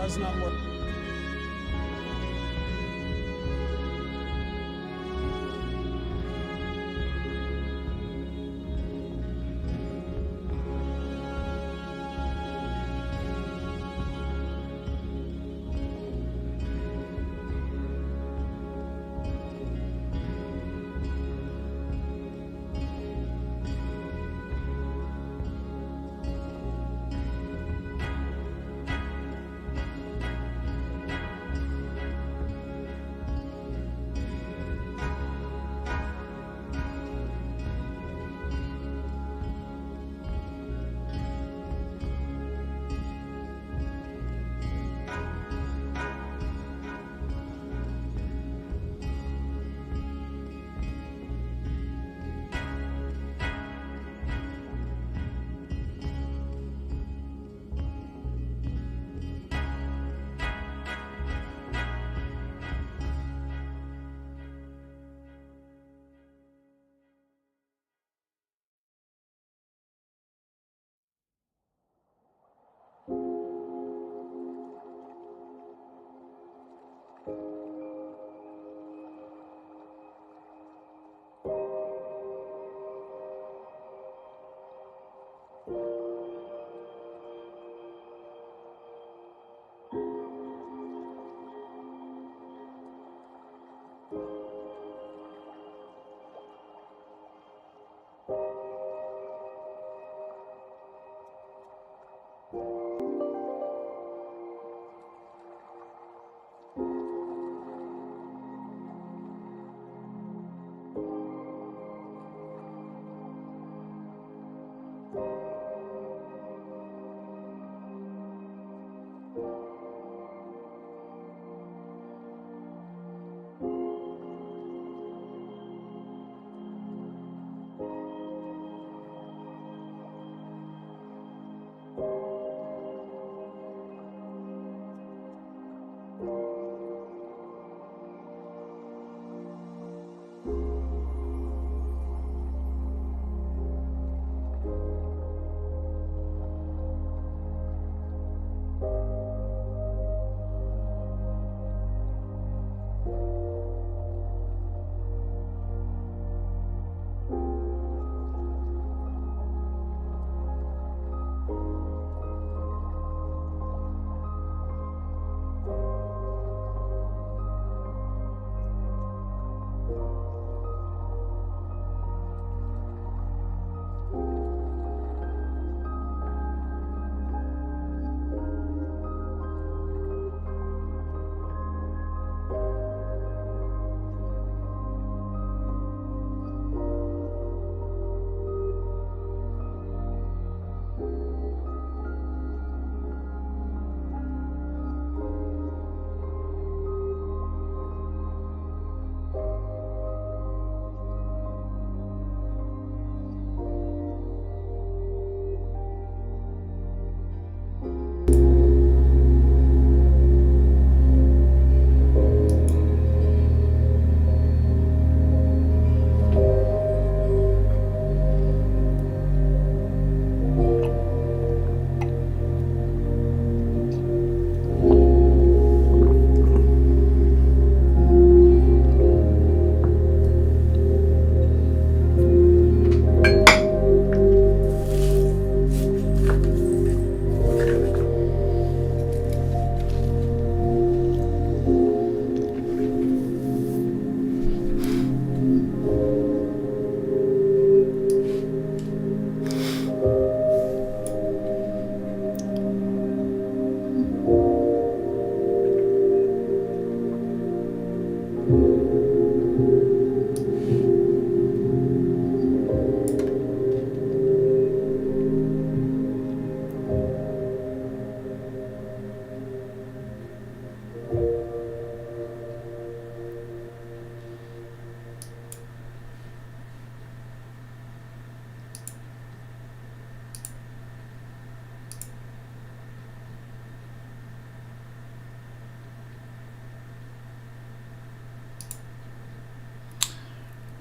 does not work.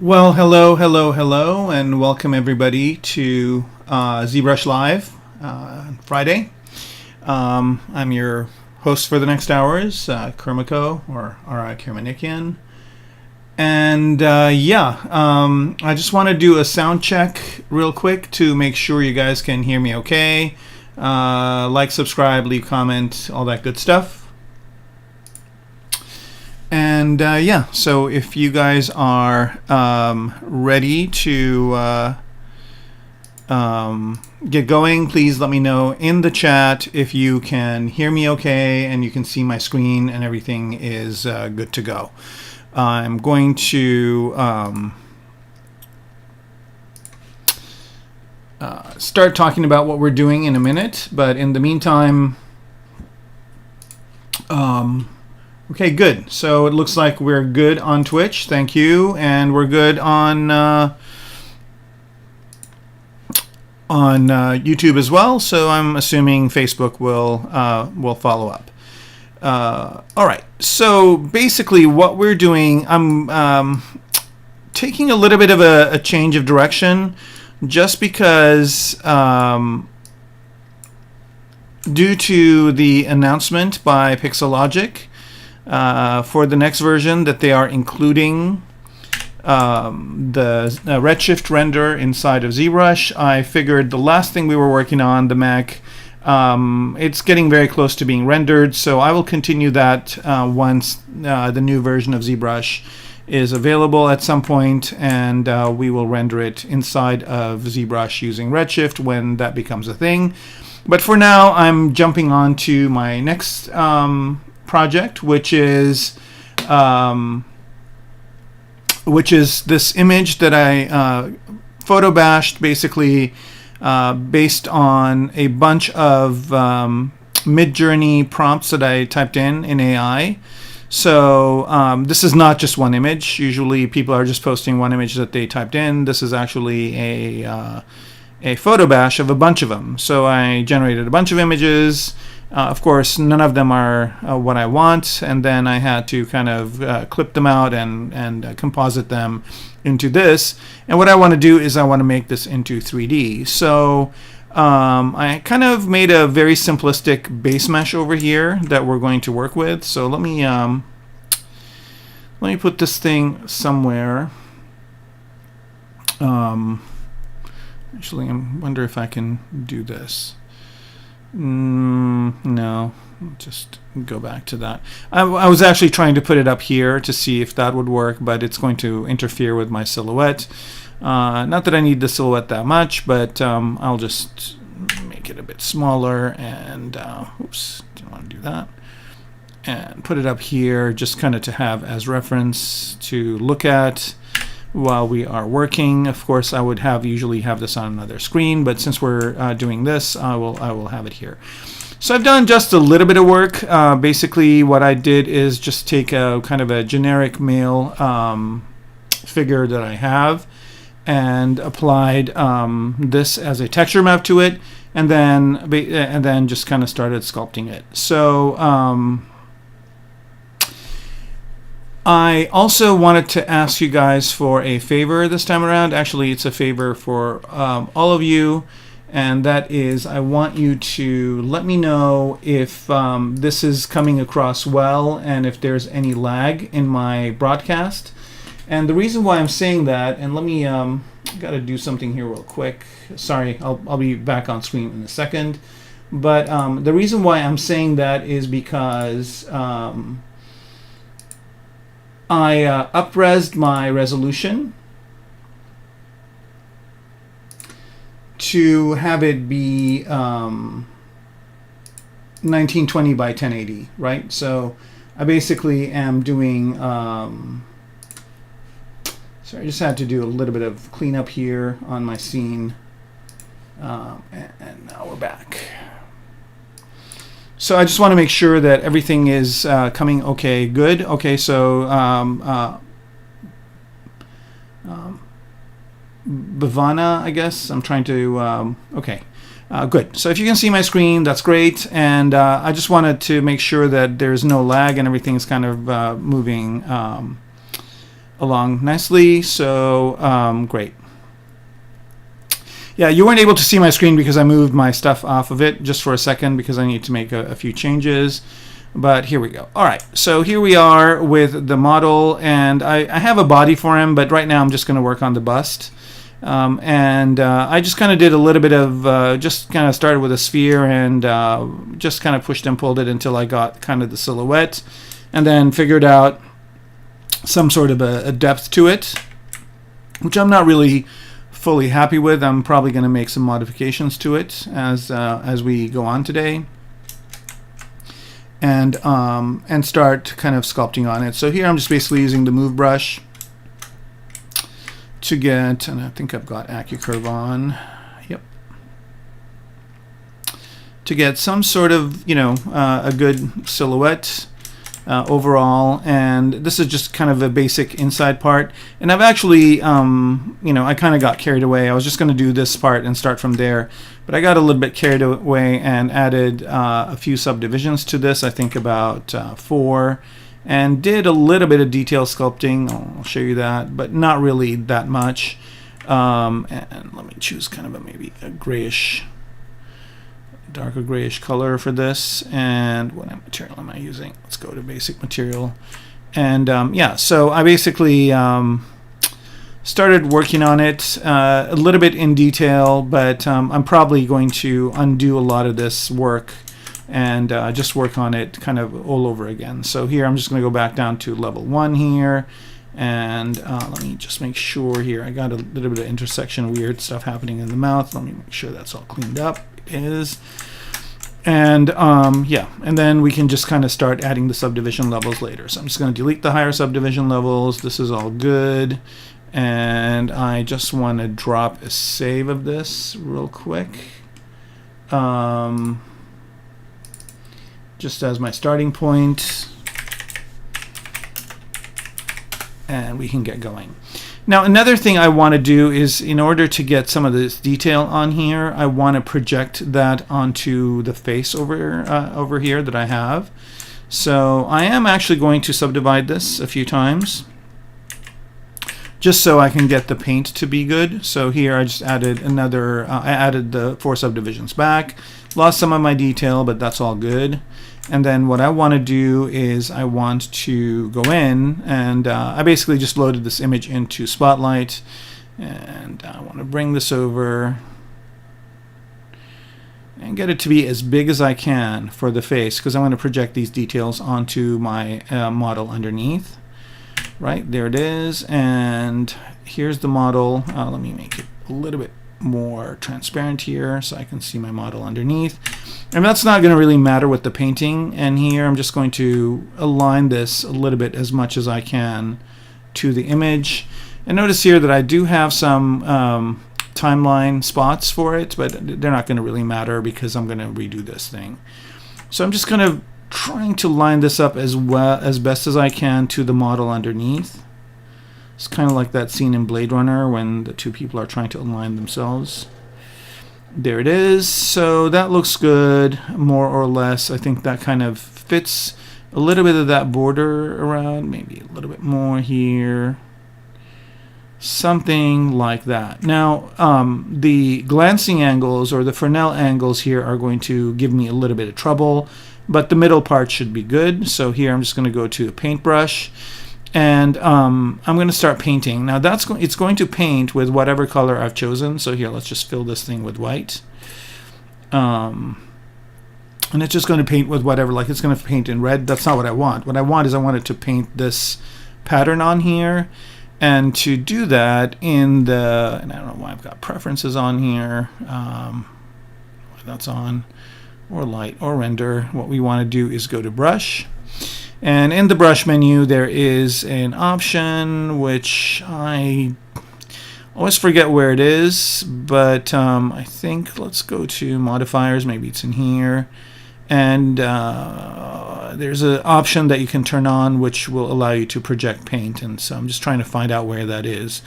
Well, hello, and welcome everybody to ZBrush Live Friday. I'm your host for the next hour is Kermaco, or R.I. Kermanikian. And I just want to do a sound check real quick to make sure you guys can hear me okay. Like, subscribe, leave comment, all that good stuff. And so if you guys are ready to get going, please let me know in the chat if you can hear me okay and you can see my screen and everything is good to go. I'm going to start talking about what we're doing in a minute, but in the meantime, okay, good. So it looks like we're good on Twitch, thank you, and we're good on YouTube as well. So I'm assuming Facebook will follow up. All right, so basically what we're doing, I'm taking a little bit of a change of direction just because due to the announcement by Pixelogic for the next version that they are including the Redshift render inside of ZBrush, I figured the last thing we were working on, the Mech, it's getting very close to being rendered, so I will continue that once the new version of ZBrush is available at some point, and we will render it inside of ZBrush using Redshift when that becomes a thing. But for now, I'm jumping on to my next project, which is this image that I photo bashed, basically based on a bunch of Midjourney prompts that I typed in AI. So this is not just one image. Usually people are just posting one image that they typed in. This is actually a photo bash of a bunch of them. So I generated a bunch of images. Of course, none of them are what I want, and then I had to kind of clip them out and composite them into this. And what I want to do is I want to make this into 3D. So I kind of made a very simplistic base mesh over here that we're going to work with. So let me put this thing somewhere. Actually, I wonder if I can do this. No, just go back to that. I was actually trying to put it up here to see if that would work, but it's going to interfere with my silhouette. Not that I need the silhouette that much, but I'll just make it a bit smaller and oops, didn't want to do that. And put it up here just kind of to have as reference to look at while we are working. Of course, I would usually have this on another screen, but since we're doing this, I will have it here. So I've done just a little bit of work. Basically, what I did is just take a kind of a generic male figure that I have and applied this as a texture map to it, and then just kind of started sculpting it. So I also wanted to ask you guys for a favor this time around. Actually, it's a favor for all of you, and that is I want you to let me know if this is coming across well and if there's any lag in my broadcast. And the reason why I'm saying that, and let me got to do something here real quick. Sorry, I'll be back on screen in a second. But the reason why I'm saying that is because I up-resed my resolution to have it be 1920 by 1080, right? So I basically am doing, so I just had to do a little bit of cleanup here on my scene, and now we're back. So I just want to make sure that everything is coming okay, good. Okay, so Bhavana, I guess. I'm trying to, okay, good. So if you can see my screen, that's great. And I just wanted to make sure that there's no lag and everything's kind of moving along nicely. So great. Yeah, you weren't able to see my screen because I moved my stuff off of it just for a second because I need to make a few changes. But here we go. All right, so here we are with the model, and I have a body for him, but right now I'm just going to work on the bust. I just kind of did a little bit of, just kind of started with a sphere and just kind of pushed and pulled it until I got kind of the silhouette, and then figured out some sort of a depth to it, which I'm not really fully happy with. I'm probably going to make some modifications to it as we go on today, and start kind of sculpting on it. So here I'm just basically using the move brush to get, and I think I've got AccuCurve on, yep, to get some sort of, you know, a good silhouette overall. And this is just kind of a basic inside part, and I've actually you know, I kind of got carried away. I was just going to do this part and start from there, but I got a little bit carried away and added a few subdivisions to this, I think about 4, and did a little bit of detail sculpting. I'll show you that, but not really that much. And let me choose kind of maybe a grayish, darker grayish color for this. And what material am I using? Let's go to basic material. And yeah, so I basically started working on it a little bit in detail, but I'm probably going to undo a lot of this work and just work on it kind of all over again. So here I'm just going to go back down to level 1 here, and let me just make sure here I got a little bit of intersection, weird stuff happening in the mouth. Let me make sure that's all cleaned up. It is. And yeah, and then we can just kind of start adding the subdivision levels later. So I'm just going to delete the higher subdivision levels. This is all good, and I just want to drop a save of this real quick, just as my starting point, and we can get going. Now, another thing I want to do is, in order to get some of this detail on here, I want to project that onto the face over here that I have. So I am actually going to subdivide this a few times, just so I can get the paint to be good. So here I just added another, I added the 4 subdivisions back, lost some of my detail, but that's all good. And then what I want to do is I want to go in, and I basically just loaded this image into Spotlight, and I want to bring this over and get it to be as big as I can for the face, because I want to project these details onto my model underneath. Right, there it is, and here's the model. Let me make it a little bit more transparent here so I can see my model underneath. And that's not going to really matter with the painting. And here I'm just going to align this a little bit as much as I can to the image. And notice here that I do have some timeline spots for it, but they're not going to really matter because I'm going to redo this thing. So I'm just going to trying to line this up as well as best as I can to the model underneath. It's kind of like that scene in Blade Runner when the 2 people are trying to align themselves. There it is. So that looks good, more or less. I think that kind of fits a little bit of that border around, maybe a little bit more here. Something like that. Now, the glancing angles or the Fresnel angles here are going to give me a little bit of trouble, but the middle part should be good. So here I'm just going to go to the paintbrush, and I'm going to start painting. Now it's going to paint with whatever color I've chosen. So here, let's just fill this thing with white. And it's just going to paint with whatever, like it's going to paint in red. That's not what I want. What I want is I want it to paint this pattern on here. And to do that in the, and I don't know why I've got preferences on here. That's on, or light, or render. What we want to do is go to brush. And in the brush menu, there is an option which I always forget where it is, but I think let's go to modifiers. Maybe it's in here. And there's an option that you can turn on which will allow you to project paint. And so I'm just trying to find out where that is.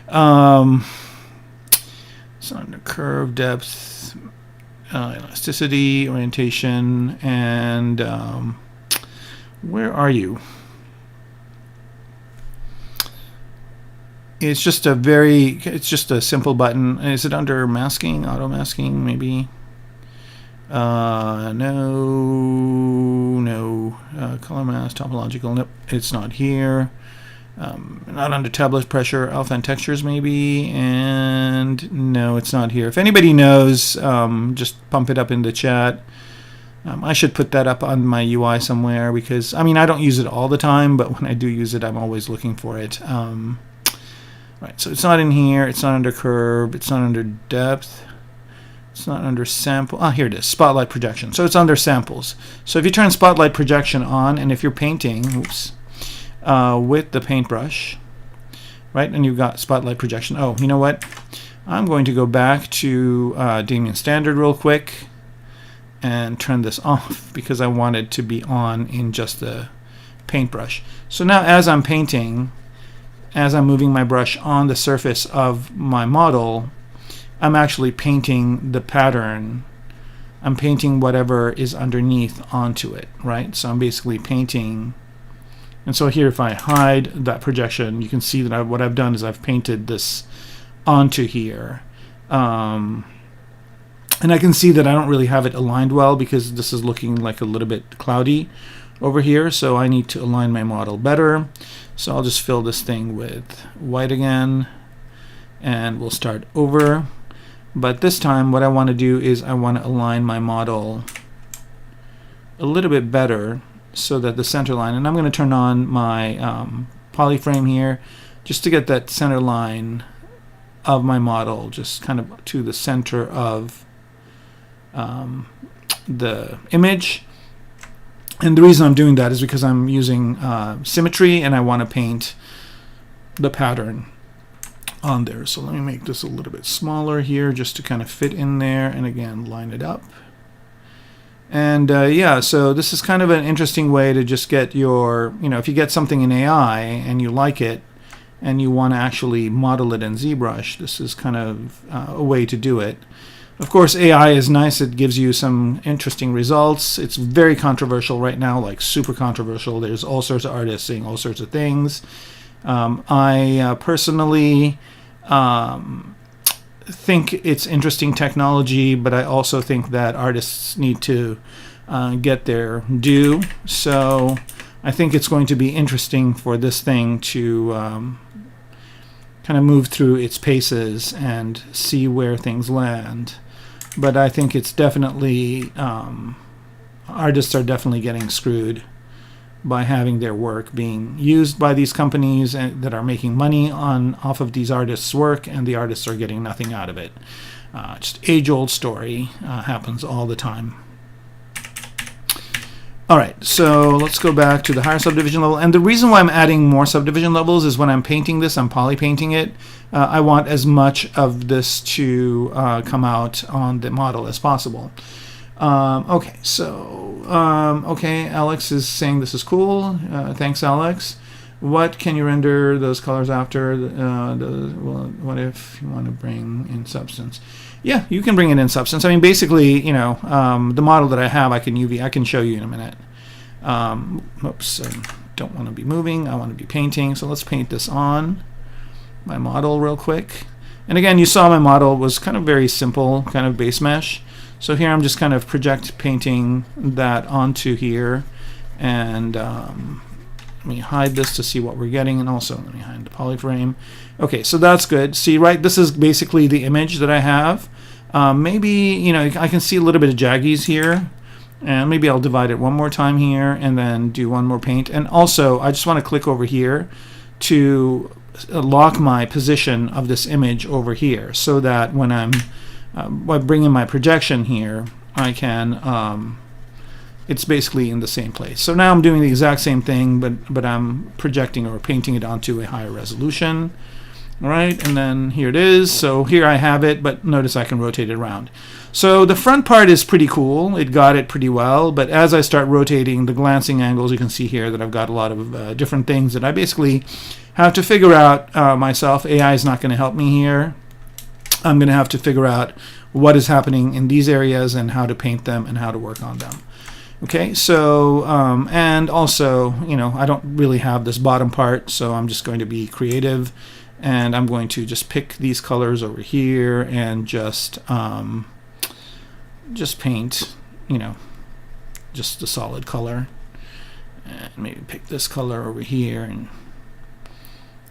So under curve, depth, elasticity, orientation, and where are you? It's just a simple button. Is it under masking, auto masking, maybe? No. Color mask, topological. Nope, it's not here. Not under tablet pressure. Alpha and textures maybe, and no, it's not here. If anybody knows, just pump it up in the chat. I should put that up on my UI somewhere, because I mean, I don't use it all the time, but when I do use it, I'm always looking for it. Right, so it's not in here, it's not under curve, it's not under depth, it's not under sample. Ah, here it is, spotlight projection. So it's under samples. So if you turn spotlight projection on, and if you're painting, with the paintbrush, right, and you've got spotlight projection. Oh, you know what? I'm going to go back to Damien Standard real quick and turn this off, because I want it to be on in just the paintbrush. So now as I'm painting, as I'm moving my brush on the surface of my model, I'm actually painting the pattern. I'm painting whatever is underneath onto it, right? So I'm basically painting. And so here, if I hide that projection, you can see that what I've done is I've painted this onto here. And I can see that I don't really have it aligned well, because this is looking like a little bit cloudy over here. So I need to align my model better. So I'll just fill this thing with white again, and we'll start over. But this time what I want to do is I want to align my model a little bit better, so that the center line, and I'm going to turn on my polyframe here just to get that center line of my model just kind of to the center of the image. And the reason I'm doing that is because I'm using symmetry, and I want to paint the pattern on there. So let me make this a little bit smaller here just to kind of fit in there, and again line it up. And yeah, so this is kind of an interesting way to just get your, if you get something in AI and you like it and you want to actually model it in ZBrush, this is kind of a way to do it. Of course, AI is nice. It gives you some interesting results. It's very controversial right now, like super controversial. There's all sorts of artists saying all sorts of things. I personally think it's interesting technology, but I also think that artists need to get their due. So I think it's going to be interesting for this thing to kind of move through its paces and see where things land. But I think it's definitely, artists are definitely getting screwed by having their work being used by these companies that are making money off of these artists' work, and the artists are getting nothing out of it. Just age-old story, happens all the time. All right, so let's go back to the higher subdivision level. And the reason why I'm adding more subdivision levels is when I'm painting this, I'm poly painting it. I want as much of this to come out on the model as possible. Okay, so, okay, Alex is saying this is cool. Thanks, Alex. What can you render those colors after? Well, what if you want to bring in substance? Yeah, you can bring it in substance. I mean, basically, the model that I have, I can show you in a minute. Oops, I don't want to be moving. I want to be painting. So let's paint this on my model real quick. And again, you saw my model was kind of very simple, kind of base mesh. So here I'm just kind of project painting that onto here, and let me hide this to see what we're getting, and also let me hide the polyframe. Okay, so that's good. See, right, this is basically the image that I have. Maybe, I can see a little bit of jaggies here, and maybe I'll divide it one more time here and then do one more paint. And also, I just want to click over here to lock my position of this image over here, so that when I'm bringing my projection here, I can, it's basically in the same place. So now I'm doing the exact same thing, but I'm projecting or painting it onto a higher resolution. All right, and then here it is. So here I have it, but notice I can rotate it around. So the front part is pretty cool. It got it pretty well, but as I start rotating the glancing angles, you can see here that I've got a lot of different things that I basically have to figure out myself. AI is not going to help me here. I'm going to have to figure out what is happening in these areas and how to paint them and how to work on them. Okay, so, and also, I don't really have this bottom part, so I'm just going to be creative, and I'm going to just pick these colors over here and just paint you know, just a solid color, and maybe pick this color over here, and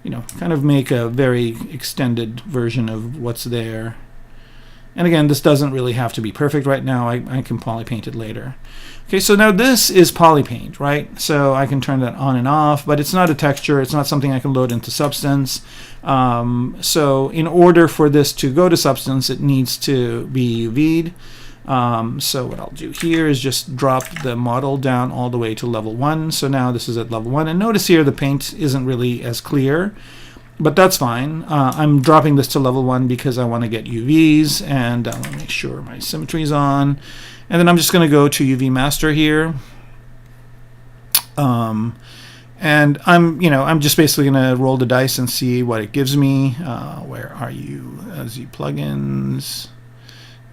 you know, kind of make a very extended version of what's there. And again, this doesn't really have to be perfect right now. I can poly paint it later. Okay, so now this is poly paint, right? So I can turn that on and off, but it's not a texture. It's not something I can load into Substance. So in order for this to go to Substance, it needs to be UV'd. So what I'll do here is just drop the model down all the way to level 1. So now this is at level 1. And notice here the paint isn't really as clear, but that's fine. I'm dropping this to level 1 because I want to get UVs, and I want to make sure my symmetry is on. And then I'm just going to go to UV Master here. And I'm just basically going to roll the dice and see what it gives me. Where are you? Z plugins.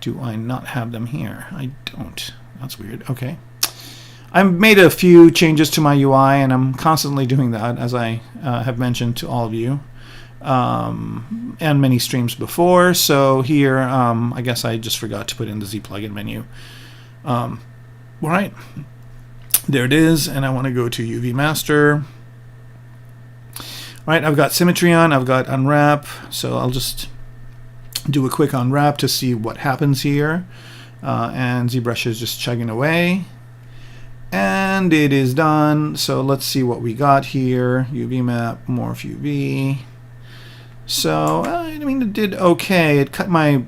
Do I not have them here? I don't. That's weird. Okay. I've made a few changes to my UI, and I'm constantly doing that, as I have mentioned to all of you, and many streams before. So here, I guess I just forgot to put in the Z plugin menu. All right. There it is, and I want to go to UV Master. All right, I've got symmetry on, I've got unwrap, so I'll just do a quick unwrap to see what happens here. And ZBrush is just chugging away. And it is done. So let's see what we got here. UV map, morph UV. So, I mean, it did okay. It cut my,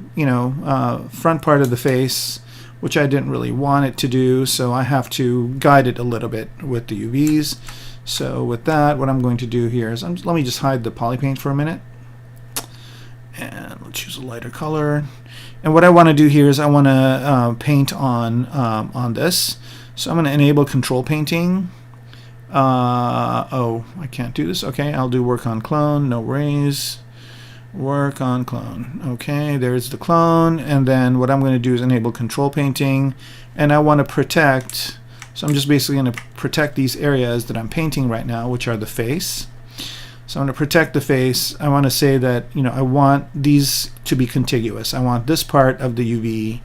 front part of the face, which I didn't really want it to do. So I have to guide it a little bit with the UVs. So with that, what I'm going to do here is, let me just hide the poly paint for a minute. And let's choose a lighter color. And what I want to do here is I want to paint on this. So I'm going to enable control painting. Oh, I can't do this. Okay, I'll do work on clone. No worries. Work on clone. Okay, there's the clone. And then what I'm going to do is enable control painting. And I want to protect. So I'm just basically going to protect these areas that I'm painting right now, which are the face. So I'm going to protect the face. I want to say that, I want these to be contiguous. I want this part of the UV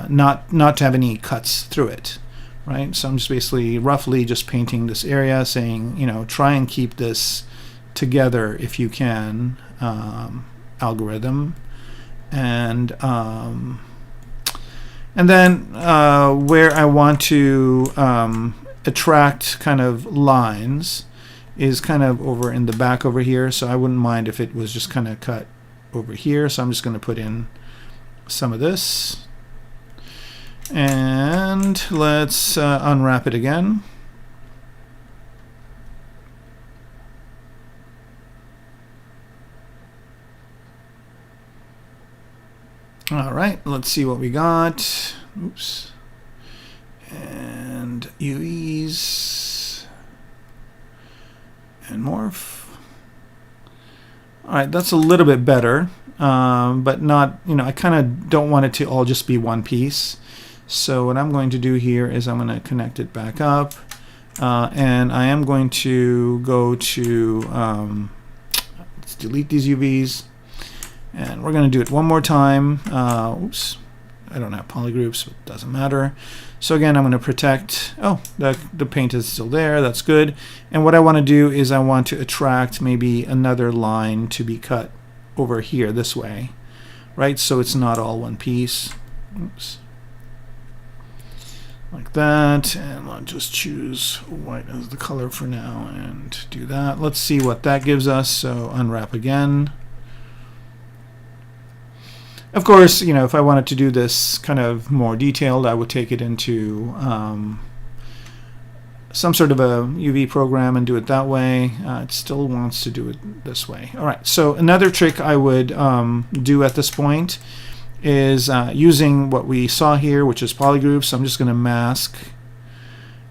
not to have any cuts through it, right? So I'm just basically roughly just painting this area, saying, try and keep this together if you can, algorithm. And then where I want to attract kind of lines is kind of over in the back over here, so I wouldn't mind if it was just kind of cut over here. So I'm just going to put in some of this, and let's unwrap it again. All right, let's see what we got. Oops. And UVs. And morph. All right, that's a little bit better, but not, I kind of don't want it to all just be one piece. So what I'm going to do here is I'm going to connect it back up, and I am going to go to, let's delete these UVs, and we're going to do it one more time. Oops, I don't have polygroups, but it doesn't matter. So again, I'm going to protect. Oh, the paint is still there. That's good. And what I want to do is I want to attract maybe another line to be cut over here this way, right? So it's not all one piece. Oops. Like that. And I'll just choose white as the color for now and do that. Let's see what that gives us. So unwrap again. Of course, if I wanted to do this kind of more detailed, I would take it into some sort of a UV program and do it that way. It still wants to do it this way. All right, so another trick I would do at this point is using what we saw here, which is polygroups. So I'm just going to mask,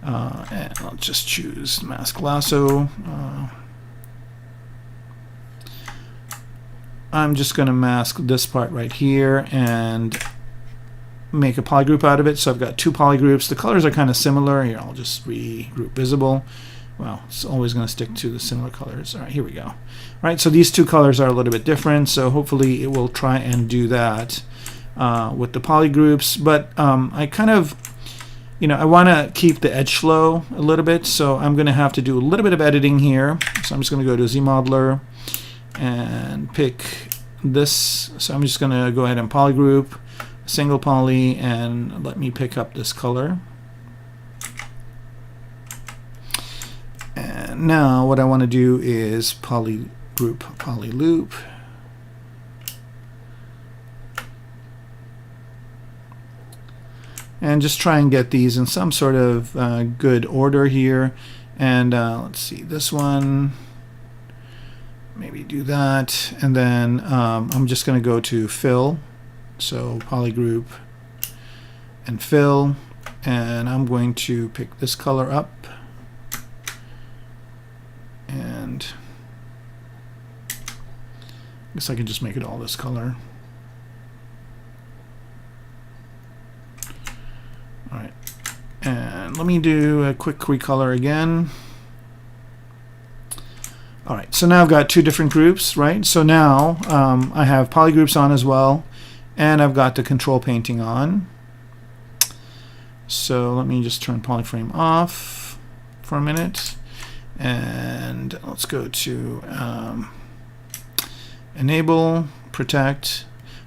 and I'll just choose mask lasso. I'm just going to mask this part right here and make a polygroup out of it. So I've got two polygroups. The colors are kind of similar. Here, I'll just regroup visible. Well, it's always going to stick to the similar colors. All right, here we go. All right, so these two colors are a little bit different. So hopefully it will try and do that with the polygroups. But I kind of I want to keep the edge flow a little bit, so I'm going to have to do a little bit of editing here. So I'm just going to go to ZModeler and pick this. So I'm just going to go ahead and polygroup, single poly, and let me pick up this color. And now what I want to do is polygroup, polyloop. And just try and get these in some sort of good order here. And let's see, this one, maybe do that. And then I'm just going to go to fill. So polygroup and fill. And I'm going to pick this color up. And I guess I can just make it all this color. All right, and let me do a quick recolor again. All right, so now I've got two different groups, right? So now I have polygroups on as well, and I've got the control painting on. So let me just turn polyframe off for a minute, and let's go to enable, protect.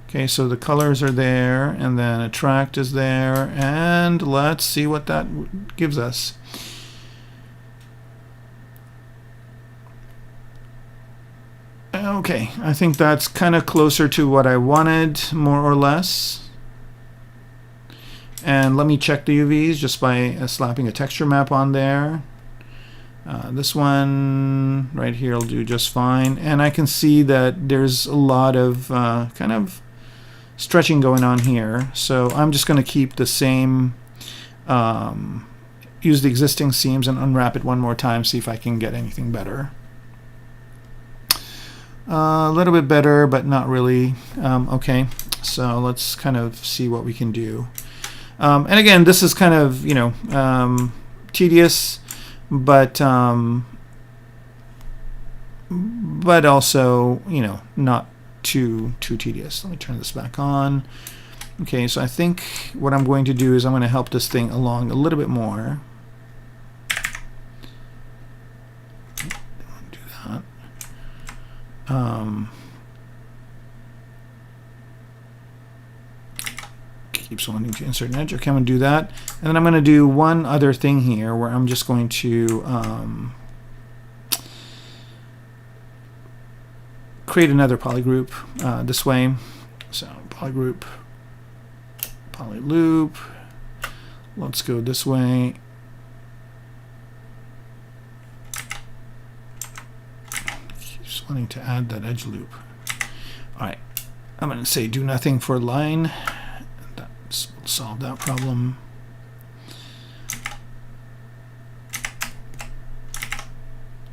Okay, so the colors are there, and then attract is there, and let's see what that gives us. Okay, I think that's kind of closer to what I wanted, more or less. And let me check the UVs just by slapping a texture map on there. This one right here will do just fine, and I can see that there's a lot of kind of stretching going on here, so I'm just going to keep the same, use the existing seams and unwrap it one more time, see if I can get anything better. A little bit better, but not really. Okay, so let's kind of see what we can do. And again, this is kind of, tedious, but also, not too tedious. Let me turn this back on. Okay, so I think what I'm going to do is I'm going to help this thing along a little bit more. Do that. Keeps wanting to insert an edge. Okay, I'm going to do that. And then I'm going to do one other thing here where I'm just going to create another polygroup this way. So polygroup, polyloop. Let's go this way. Just wanting to add that edge loop. All right, I'm going to say do nothing for line. That will solve that problem.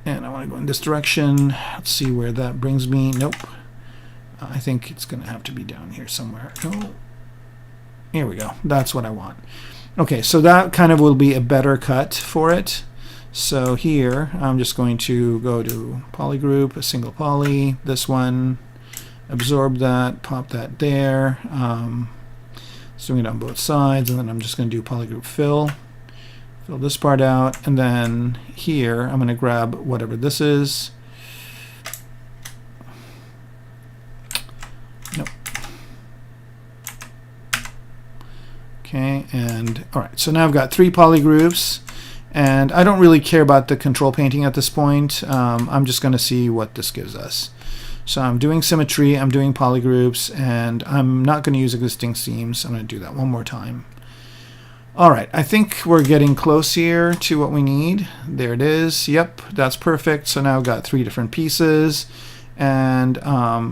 And I want to go in this direction. Let's see where that brings me. Nope. I think it's going to have to be down here somewhere. Oh, here we go. That's what I want. Okay, so that kind of will be a better cut for it. So here, I'm just going to go to polygroup, a single poly, this one, absorb that, pop that there. Just doing it on both sides, and then I'm just going to do polygroup fill. Fill this part out, and then here I'm going to grab whatever this is. Nope. Okay, and all right, so now I've got 3 polygroups, and I don't really care about the control painting at this point. I'm just going to see what this gives us. So I'm doing symmetry, I'm doing polygroups, and I'm not going to use existing seams. I'm going to do that one more time. All right, I think we're getting close here to what we need. There it is. Yep, that's perfect. So now I've got 3 different pieces, and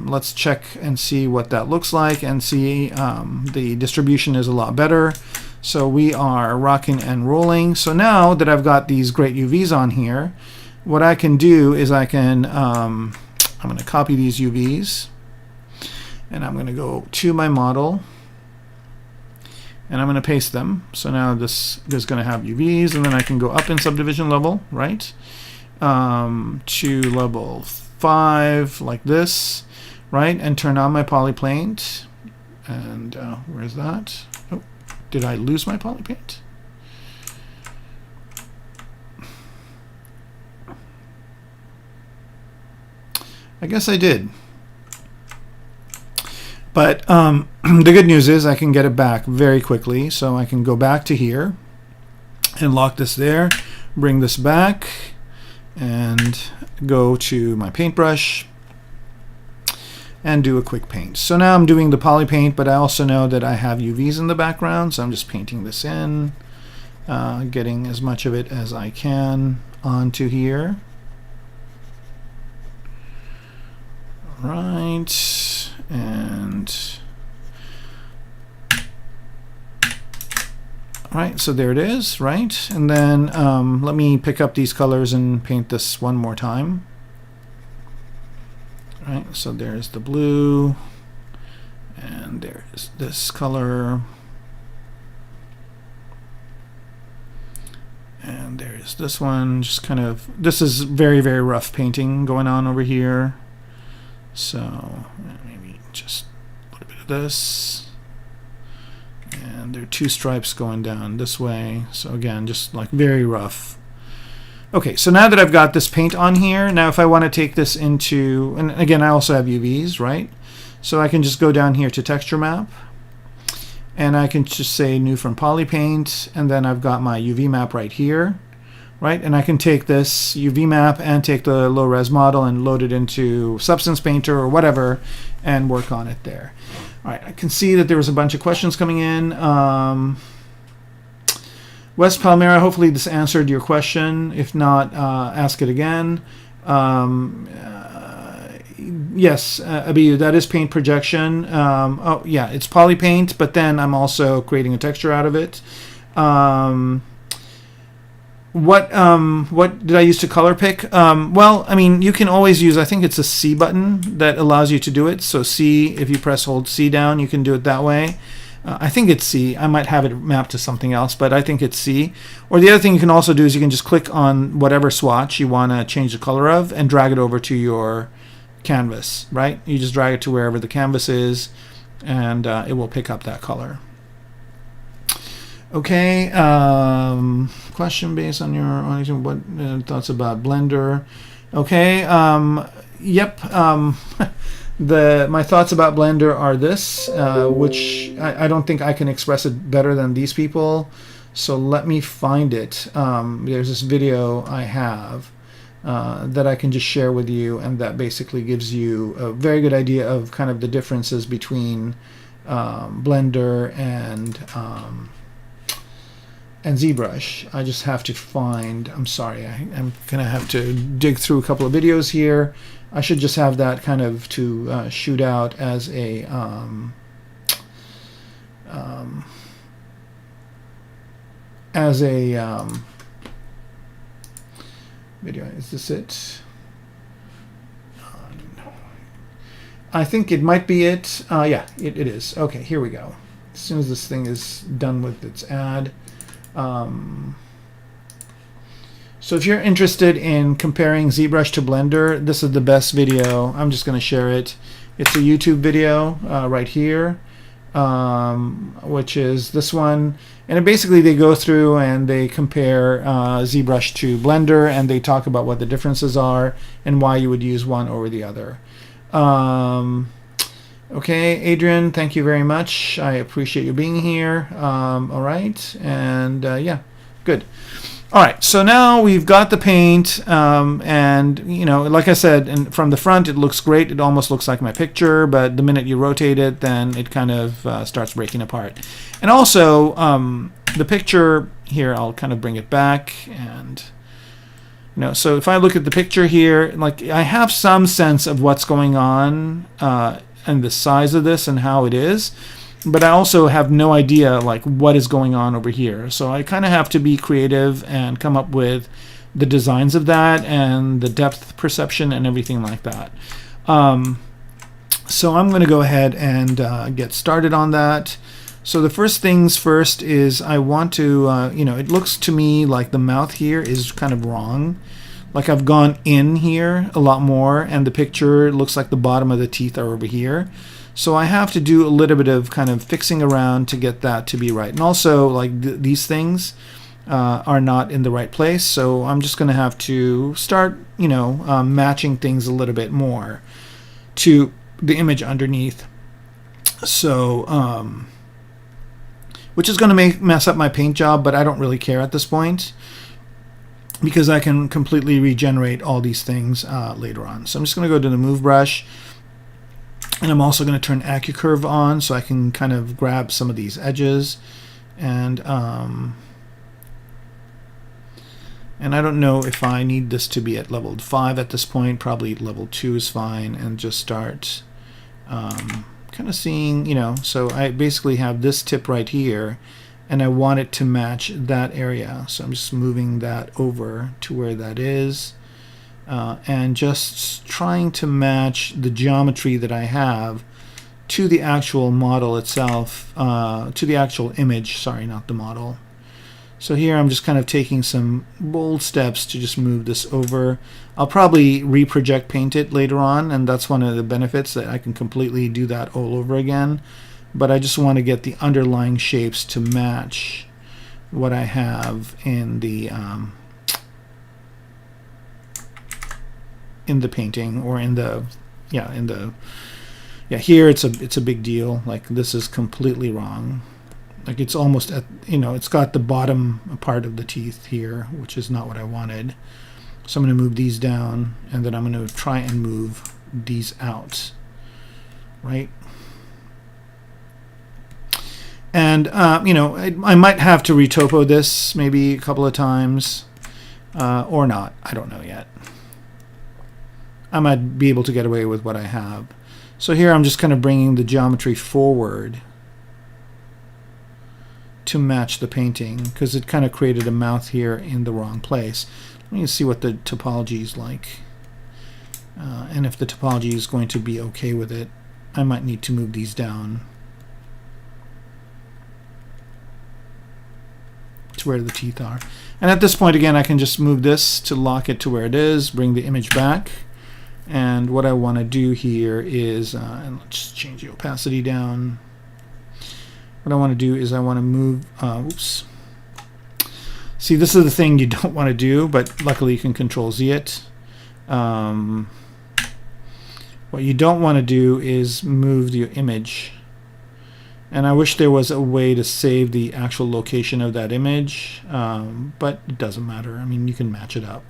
let's check and see what that looks like, and see the distribution is a lot better. So we are rocking and rolling. So now that I've got these great UVs on here, what I can do is I can, I'm going to copy these UVs, and I'm going to go to my model, and I'm going to paste them. So now this is going to have UVs, and then I can go up in subdivision level, right, to level 5 like this, right, and turn on my polypaint. And where's that? Oh, did I lose my polypaint? I guess I did. But the good news is I can get it back very quickly. So I can go back to here and lock this there, bring this back, and go to my paintbrush and do a quick paint. So now I'm doing the poly paint, but I also know that I have UVs in the background, so I'm just painting this in, getting as much of it as I can onto here. Right, and right, so there it is, right? And then let me pick up these colors and paint this one more time. Right, so there's the blue, and there's this color, and there's this one. Just kind of, this is very, very rough painting going on over here. So maybe just a little bit of this, and there are two stripes going down this way. So again, just like very rough. Okay, so now that I've got this paint on here, now if I want to take this into, and again, I also have UVs, right? So I can just go down here to texture map, and I can just say new from poly paint, and then I've got my UV map right here, right? And I can take this UV map and take the low res model and load it into Substance Painter or whatever and work on it there. All right, I can see that there was a bunch of questions coming in. West Palmyra, hopefully this answered your question. If not, ask it again. Yes, Abiyu, that is paint projection. Oh yeah, it's poly paint, but then I'm also creating a texture out of it. What did I use to color pick? Well, I mean, you can always use, I think it's a C button that allows you to do it. So C, if you hold C down, you can do it that way. I think it's C. I might have it mapped to something else, but I think it's C. Or the other thing you can also do is you can just click on whatever swatch you want to change the color of and drag it over to your canvas, right? You just drag it to wherever the canvas is, and it will pick up that color. Okay, question based on your what thoughts about Blender? Okay, yep. My thoughts about Blender are this, which I don't think I can express it better than these people. So let me find it. There's this video I have that I can just share with you, and that basically gives you a very good idea of kind of the differences between Blender and ZBrush. I just have to find, I'm sorry, I'm gonna have to dig through a couple of videos here. I should just have that kind of to shoot out as a video. Is this it? No. I think it might be it. Yeah, it is. Okay, here we go. As soon as this thing is done with its ad. So if you're interested in comparing ZBrush to Blender, this is the best video. I'm just going to share it. It's a YouTube video right here, which is this one. And basically they go through and they compare ZBrush to Blender, and they talk about what the differences are and why you would use one over the other. Okay, Adrian, thank you very much. I appreciate you being here. All right, and yeah, good. All right, so now we've got the paint, and you know, like I said, and from the front it looks great. It almost looks like my picture, but the minute you rotate it, then it kind of starts breaking apart. And also, the picture here, I'll kind of bring it back, and you know, so if I look at the picture here, like I have some sense of what's going on and the size of this and how it is. But I also have no idea like what is going on over here. So I kind of have to be creative and come up with the designs of that and the depth perception and everything like that. So I'm going to go ahead and get started on that. So the first things first is I want to, you know, it looks to me like the mouth here is kind of wrong. Like I've gone in here a lot more, and the picture looks like the bottom of the teeth are over here. So I have to do a little bit of kind of fixing around to get that to be right. And also, like these things are not in the right place. So I'm just going to have to start, you know, matching things a little bit more. to the image underneath. So, which is going to mess up my paint job, but I don't really care at this point because I can completely regenerate all these things later on. So I'm just going to go to the Move Brush, and I'm also going to turn AccuCurve on so I can kind of grab some of these edges. And I don't know if I need this to be at level 5 at this point. Probably level 2 is fine, and just start kind of seeing, you know, so I basically have this tip right here, and I want it to match that area. So I'm just moving that over to where that is, and just trying to match the geometry that I have to the actual model itself, to the actual image, sorry, not the model. So here I'm just kind of taking some bold steps to just move this over. I'll probably reproject paint it later on, and that's one of the benefits, that I can completely do that all over again. But I just want to get the underlying shapes to match what I have in the painting, or in the here it's a big deal. Like, this is completely wrong. Like, it's almost at, you know, it's got the bottom part of the teeth here, which is not what I wanted. So I'm going to move these down, and then I'm going to try and move these out, right? And you know, I might have to retopo this maybe a couple of times, or not. I don't know yet. I might be able to get away with what I have. So here I'm just kind of bringing the geometry forward to match the painting, because it kind of created a mouth here in the wrong place. Let me see what the topology is like, and if the topology is going to be okay with it. I might need to move these down to where the teeth are. And at this point, again, I can just move this to lock it to where it is, bring the image back. And what I want to do here is, and let's just change the opacity down. What I want to do is I want to move, oops. See, this is the thing you don't want to do, but luckily you can Control Z it. What you don't want to do is move the image. And I wish there was a way to save the actual location of that image, but it doesn't matter. I mean, you can match it up.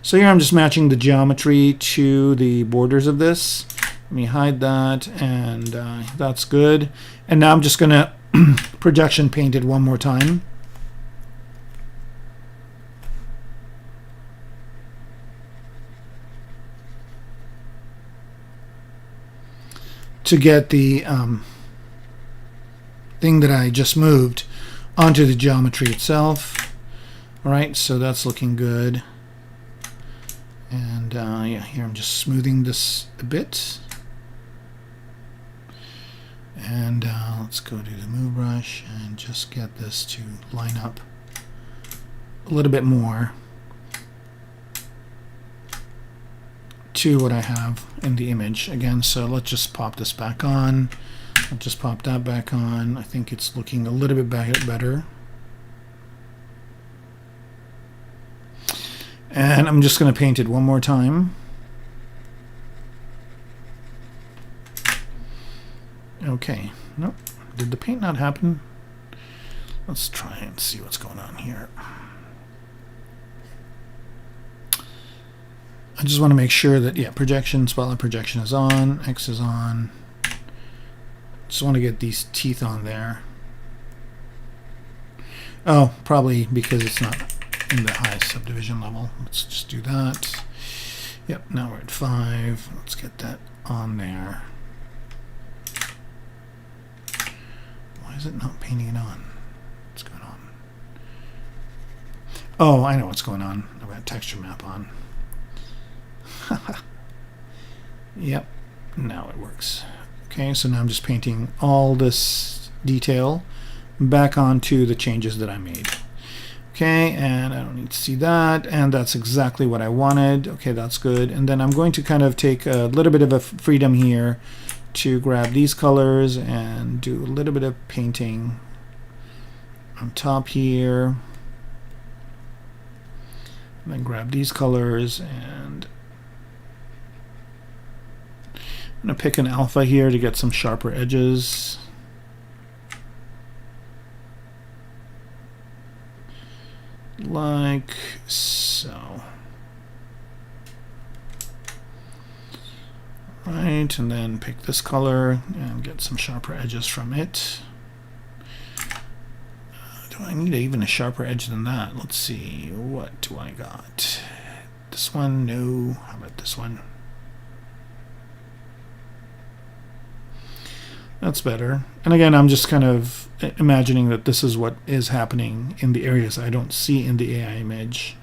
So here I'm just matching the geometry to the borders of this. Let me hide that, and that's good. And now I'm just going to projection paint it one more time. To get the thing that I just moved onto the geometry itself. All right, so that's looking good. And yeah, here I'm just smoothing this a bit. And let's go to the Move Brush and just get this to line up a little bit more to what I have in the image again. So let's just pop this back on. I'll just pop that back on. I think it's looking a little bit better. And I'm just going to paint it one more time. Okay. Nope. Did the paint not happen? Let's try and see what's going on here. I just want to make sure that, yeah, projection, spotlight projection is on, X is on. Just want to get these teeth on there. Oh, probably because it's not in the highest subdivision level. Let's just do that. Yep, now we're at 5. Let's get that on there. Why is it not painting it on? What's going on? Oh, I know what's going on. I've got texture map on. Yep, now it works. Okay, so now I'm just painting all this detail back onto the changes that I made. Okay, and I don't need to see that, and that's exactly what I wanted. Okay, that's good. And then I'm going to kind of take a little bit of a freedom here to grab these colors and do a little bit of painting on top here. And then grab these colors and I'm going to pick an alpha here to get some sharper edges. Like so. Right, and then pick this color and get some sharper edges from it. Do I need even a sharper edge than that? Let's see, what do I got? This one, no. How about this one? That's better. And again, I'm just kind of imagining that this is what is happening in the areas I don't see in the AI image.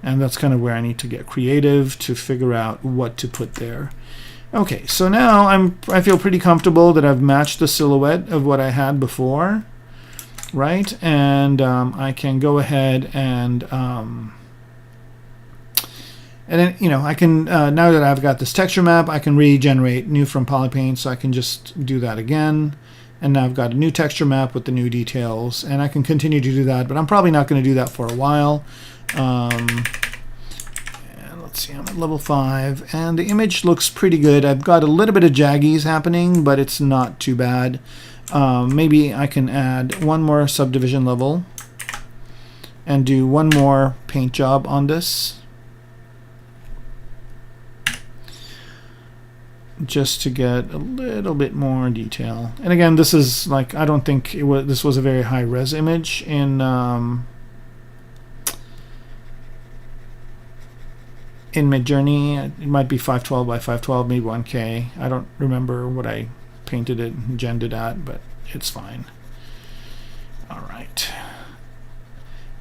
And that's kind of where I need to get creative to figure out what to put there. Okay, so now I feel pretty comfortable that I've matched the silhouette of what I had before, right? And I can go ahead and then, you know, I can, now that I've got this texture map, I can regenerate new from Polypaint, so I can just do that again. And now I've got a new texture map with the new details, and I can continue to do that, but I'm probably not going to do that for a while. And let's see, I'm at level 5, and the image looks pretty good. I've got a little bit of jaggies happening, but it's not too bad. Maybe I can add one more subdivision level and do one more paint job on this, just to get a little bit more detail. And again, this is like, I don't think this was a very high res image in Midjourney. It might be 512 by 512, maybe 1K. I don't remember what I painted it and gemmed it at, but it's fine. All right.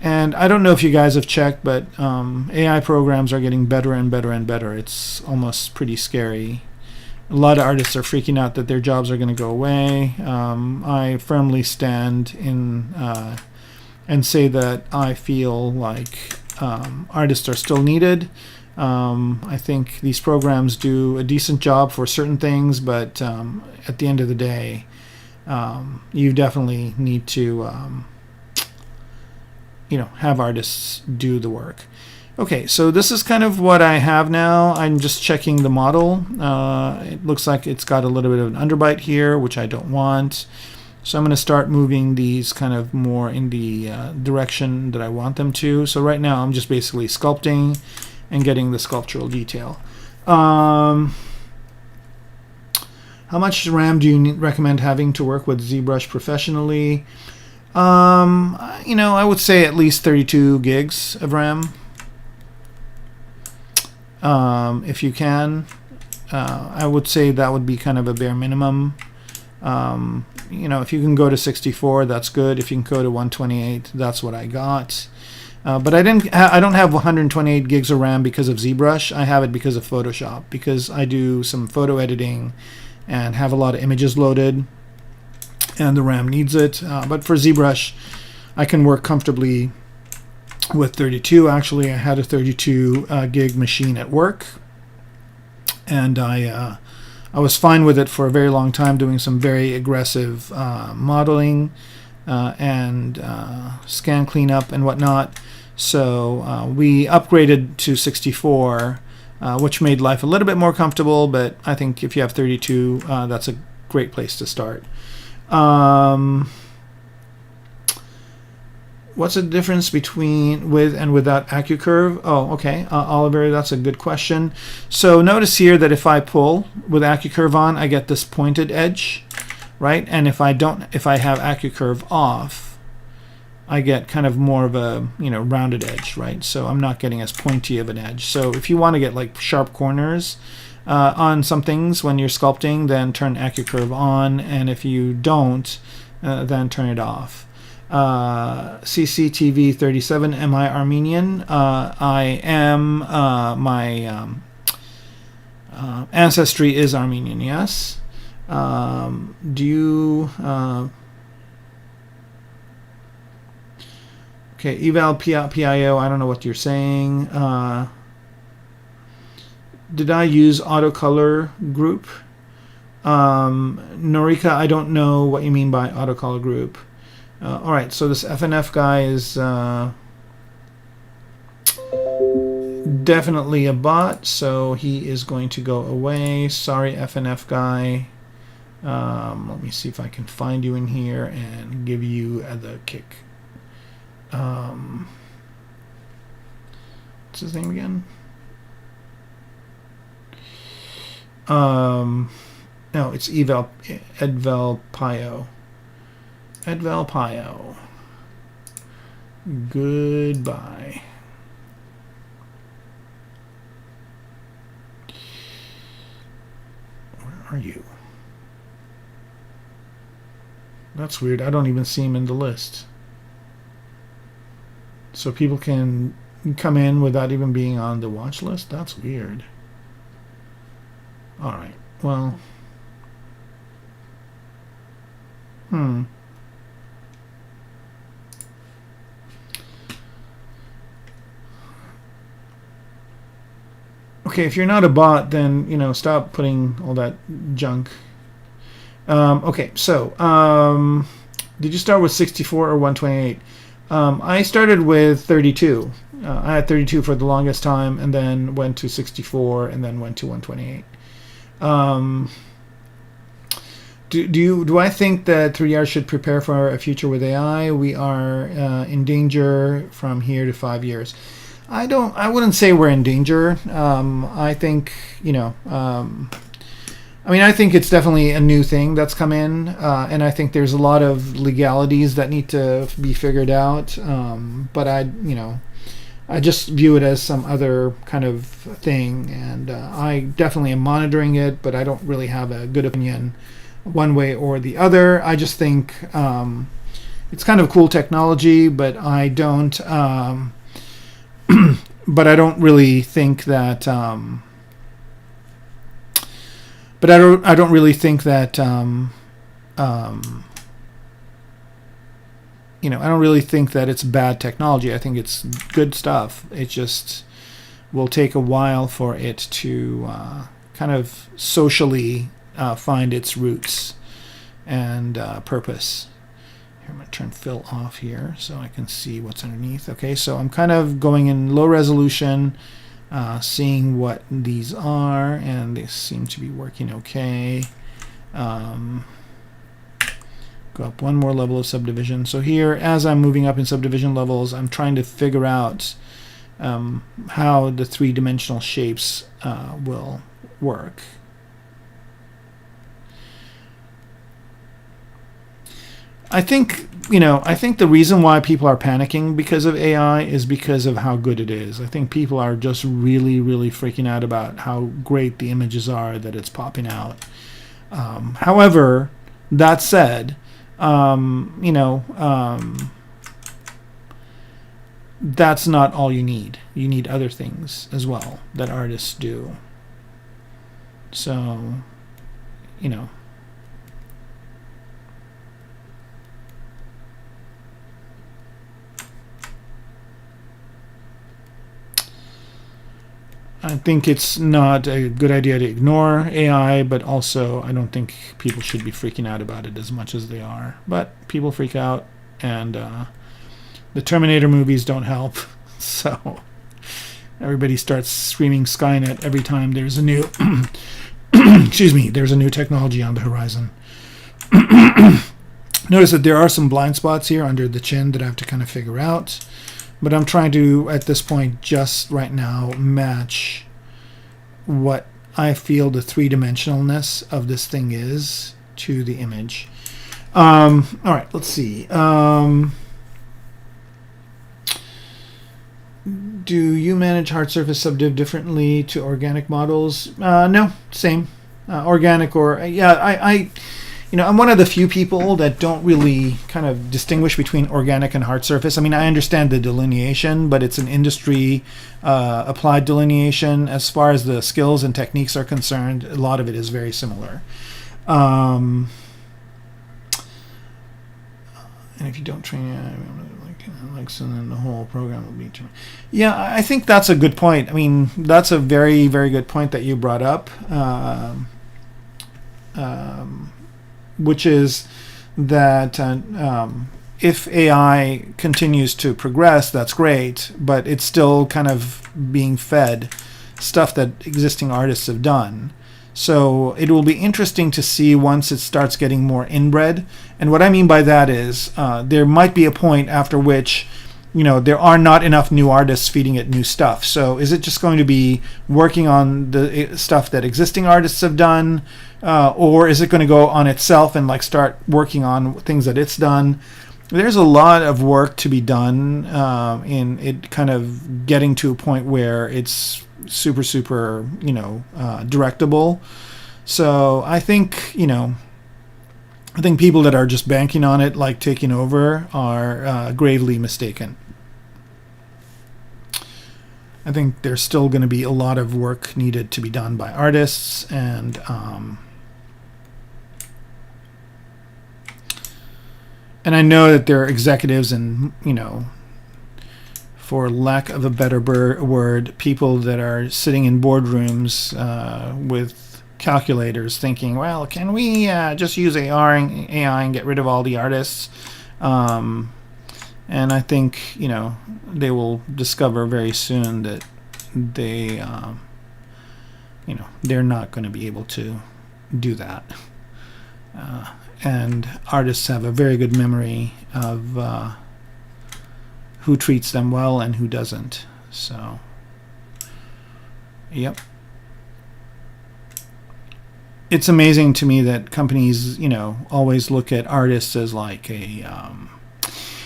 And I don't know if you guys have checked, but AI programs are getting better and better and better. It's almost pretty scary. A lot of artists are freaking out that their jobs are going to go away. I firmly stand in and say that I feel like artists are still needed. I think these programs do a decent job for certain things, but at the end of the day, you definitely need to you know, have artists do the work. Okay, so this is kind of what I have now. I'm just checking the model. It looks like it's got a little bit of an underbite here, which I don't want. So I'm going to start moving these kind of more in the direction that I want them to. So right now I'm just basically sculpting and getting the sculptural detail. How much RAM do you recommend having to work with ZBrush professionally? You know, I would say at least 32 gigs of RAM. If you can, I would say that would be kind of a bare minimum. You know, if you can go to 64, that's good. If you can go to 128, that's what I got. But I don't have 128 gigs of RAM because of ZBrush. I have it because of Photoshop, because I do some photo editing and have a lot of images loaded, and the RAM needs it. But for ZBrush, I can work comfortably with 32. Actually, I had a 32 gig machine at work, and I was fine with it for a very long time, doing some very aggressive modeling and scan cleanup and whatnot. So we upgraded to 64, which made life a little bit more comfortable, but I think if you have 32, that's a great place to start. What's the difference between with and without AccuCurve? Oh, okay, Oliver, that's a good question. So notice here that if I pull with AccuCurve on, I get this pointed edge, right? And if I have AccuCurve off, I get kind of more of a, you know, rounded edge, right? So I'm not getting as pointy of an edge. So if you want to get like sharp corners on some things when you're sculpting, then turn AccuCurve on, and if you don't, then turn it off. CCTV 37, am I Armenian? I am. My ancestry is Armenian, yes. Do you... okay, eval PIO, I don't know what you're saying. Did I use autocolor group? Norika, I don't know what you mean by autocolor group. All right, so this FNF guy is definitely a bot, so he is going to go away. Sorry, FNF guy. Let me see if I can find you in here and give you the kick. What's his name again? No, it's Edvel Pio. Edvel Pio. Goodbye. Where are you? That's weird. I don't even see him in the list. So people can come in without even being on the watch list? That's weird. Alright, well. Okay, if you're not a bot, then, you know, stop putting all that junk. Okay, so, did you start with 64 or 128? I started with 32. I had 32 for the longest time, and then went to 64, and then went to 128. Do I think that 3R should prepare for a future with AI? We are in danger from here to 5 years. I wouldn't say we're in danger. I think, you know, I mean, I think it's definitely a new thing that's come in, and I think there's a lot of legalities that need to be figured out. But I just view it as some other kind of thing, and I definitely am monitoring it, but I don't really have a good opinion one way or the other. I just think it's kind of cool technology, but I don't. But I don't really think that. But I don't really think that. You know, I don't really think that it's bad technology. I think it's good stuff. It just will take a while for it to kind of socially find its roots and purpose. Here, I'm going to turn fill off here so I can see what's underneath. Okay, so I'm kind of going in low resolution, seeing what these are, and they seem to be working okay. Go up one more level of subdivision. So here, as I'm moving up in subdivision levels, I'm trying to figure out how the three-dimensional shapes will work. I think the reason why people are panicking because of AI is because of how good it is. I think people are just really, really freaking out about how great the images are that it's popping out. However, that said, that's not all you need. You need other things as well that artists do. So, you know. I think it's not a good idea to ignore AI, but also I don't think people should be freaking out about it as much as they are. But people freak out, and the Terminator movies don't help. So everybody starts screaming Skynet every time there's a new there's a new technology on the horizon. Notice that there are some blind spots here under the chin that I have to kind of figure out. But I'm trying to, at this point, just right now, match what I feel the three-dimensionalness of this thing is to the image. All right, let's see. Do you manage hard surface subdiv differently to organic models? No, same. Organic or... Yeah, I'm one of the few people that don't really kind of distinguish between organic and hard surface. I mean, I understand the delineation, but it's an industry applied delineation. As far as the skills and techniques are concerned, a lot of it is very similar. And if you don't train, Maxon, then the whole program will be trained. Yeah, I think that's a good point. I mean, that's a very, very good point that you brought up. Which is that if AI continues to progress, that's great, but it's still kind of being fed stuff that existing artists have done. So it will be interesting to see once it starts getting more inbred. And what I mean by that is there might be a point after which, there are not enough new artists feeding it new stuff. So is it just going to be working on the stuff that existing artists have done, or is it going to go on itself and like start working on things that it's done? There's a lot of work to be done in it kind of getting to a point where it's super directable. So I think people that are just banking on it like taking over are gravely mistaken. I think there's still going to be a lot of work needed to be done by artists, and I know that there are executives and for lack of a better word, people that are sitting in boardrooms with calculators thinking, well, can we just use AI and get rid of all the artists? And I think, they will discover very soon that they, they're not going to be able to do that. And artists have a very good memory of who treats them well and who doesn't. So, yep. It's amazing to me that companies, always look at artists as like a...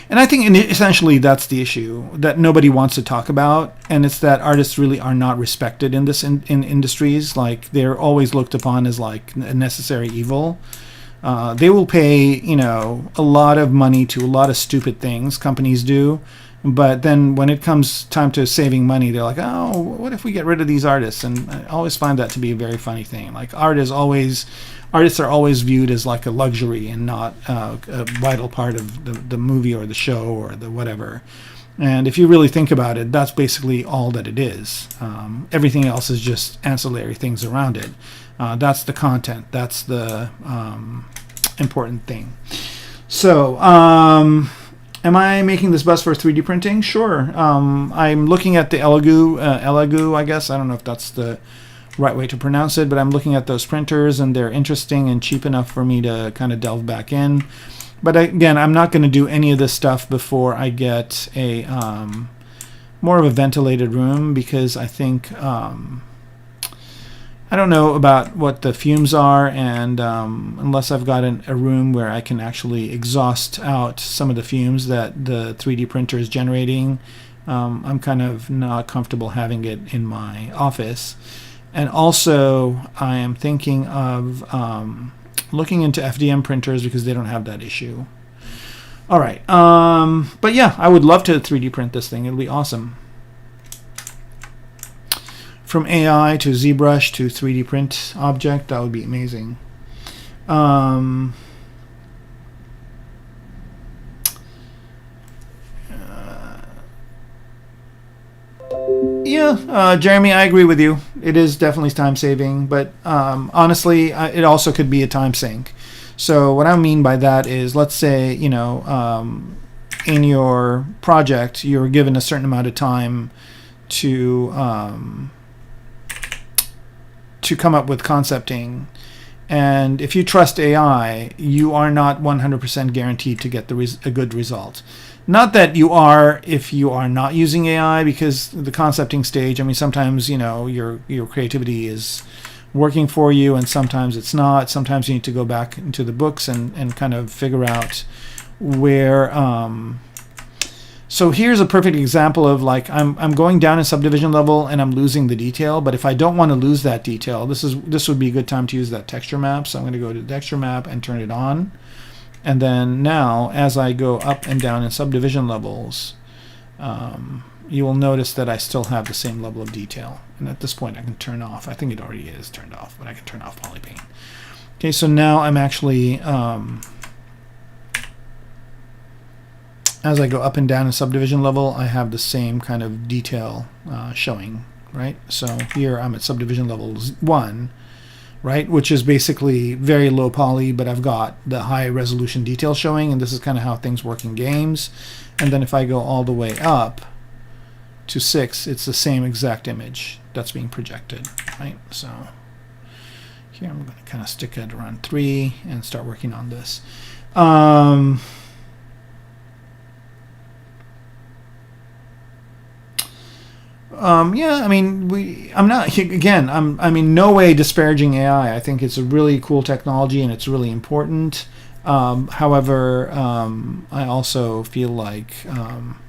and I think essentially that's the issue that nobody wants to talk about, and it's that artists really are not respected in this in industries. Like, they're always looked upon as like a necessary evil. They will pay, a lot of money to a lot of stupid things, companies do. But then when it comes time to saving money, they're like, oh, what if we get rid of these artists? And I always find that to be a very funny thing. Like, artists are always viewed as like a luxury and not a vital part of the movie or the show or the whatever. And if you really think about it, that's basically all that it is. Everything else is just ancillary things around it. That's the content. That's the important thing. So, am I making this bus for 3D printing? Sure. I'm looking at the Elegoo, I guess. I don't know if that's the right way to pronounce it, but I'm looking at those printers, and they're interesting and cheap enough for me to kind of delve back in. But again, I'm not going to do any of this stuff before I get a more of a ventilated room, because I think I don't know about what the fumes are, and unless I've got a room where I can actually exhaust out some of the fumes that the 3D printer is generating, I'm kind of not comfortable having it in my office. And also, I am thinking of looking into FDM printers because they don't have that issue. All right. But yeah, I would love to 3D print this thing. It'll be awesome. From AI to ZBrush to 3D print object, that would be amazing. Jeremy, I agree with you. It is definitely time saving, but honestly, it also could be a time sink. So what I mean by that is, let's say, in your project, you're given a certain amount of time to come up with concepting. And if you trust AI, you are not 100% guaranteed to get a good result. Not that you are if you are not using AI, because the concepting stage, I mean, sometimes, your creativity is working for you and sometimes it's not. Sometimes you need to go back into the books and kind of figure out where... So here's a perfect example of, like, I'm going down in subdivision level and I'm losing the detail, but if I don't want to lose that detail, this would be a good time to use that texture map. So I'm going to go to the texture map and turn it on. And then now, as I go up and down in subdivision levels, you will notice that I still have the same level of detail. And at this point I can turn off. I think it already is turned off, but I can turn off polypaint. Okay, so now I'm actually... as I go up and down in subdivision level, I have the same kind of detail showing, right? So here I'm at subdivision level 1, right? Which is basically very low poly, but I've got the high resolution detail showing, and this is kind of how things work in games. And then if I go all the way up to 6, it's the same exact image that's being projected, right? So here I'm going to kind of stick it around 3 and start working on this. Yeah, I mean, I'm not, again, I'm in no way disparaging AI. I think it's a really cool technology and it's really important. However, I also feel like,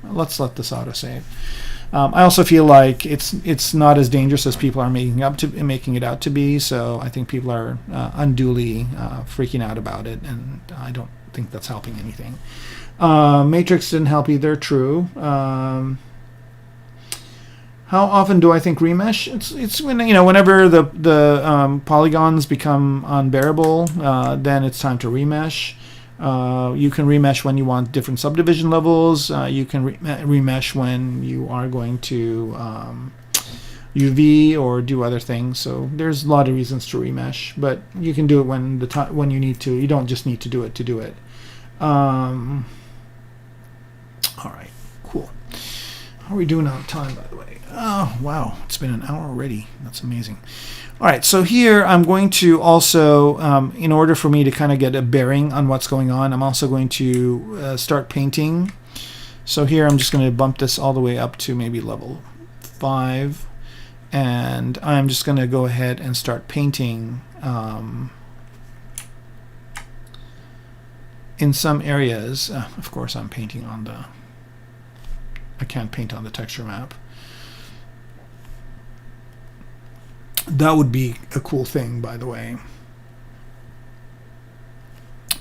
let's let this autosave. I also feel like it's not as dangerous as people are making it out to be. So I think people are unduly freaking out about it, and I don't think that's helping anything. Matrix didn't help either. True. How often do I think remesh? It's when, whenever the polygons become unbearable, then it's time to remesh. You can remesh when you want different subdivision levels. You can remesh when you are going to UV or do other things. So there's a lot of reasons to remesh, but you can do it when you need to. You don't just need to do it to do it. All right, cool. How are we doing on time, by the way? Oh, wow, it's been an hour already. That's amazing. All right, so here I'm going to also, in order for me to kind of get a bearing on what's going on, I'm also going to start painting. So here I'm just going to bump this all the way up to maybe level 5, and I'm just going to go ahead and start painting in some areas. Of course, I'm painting on the, I can't paint on the texture map. That would be a cool thing, by the way,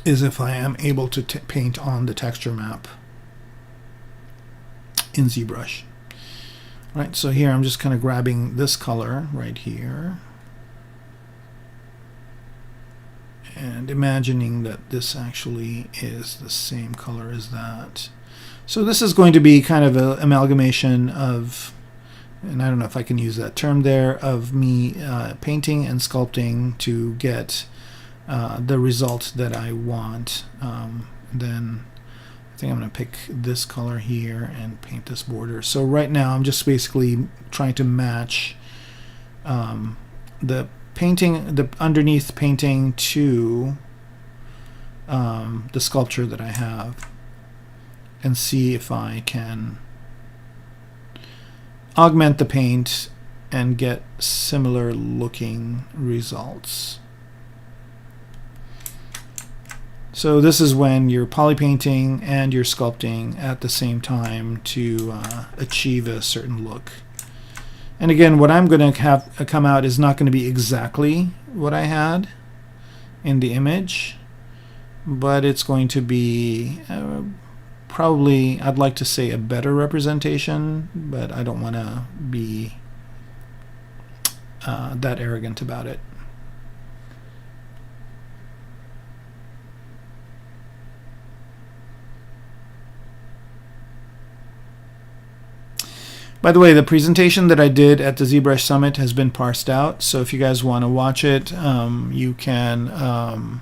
is if I am able to paint on the texture map in ZBrush. All right, so here I'm just kind of grabbing this color right here and imagining that this actually is the same color as that. So this is going to be kind of an amalgamation of, and I don't know if I can use that term there, of me painting and sculpting to get the result that I want. Then I think I'm going to pick this color here and paint this border. So right now I'm just basically trying to match the painting, the underneath painting, to the sculpture that I have, and see if I can augment the paint and get similar looking results. So this is when you're polypainting and you're sculpting at the same time to achieve a certain look. And again, what I'm going to have come out is not going to be exactly what I had in the image, but it's going to be probably, I'd like to say, a better representation, but I don't want to be that arrogant about it. By the way, the presentation that I did at the ZBrush Summit has been parsed out, so if you guys want to watch it, you can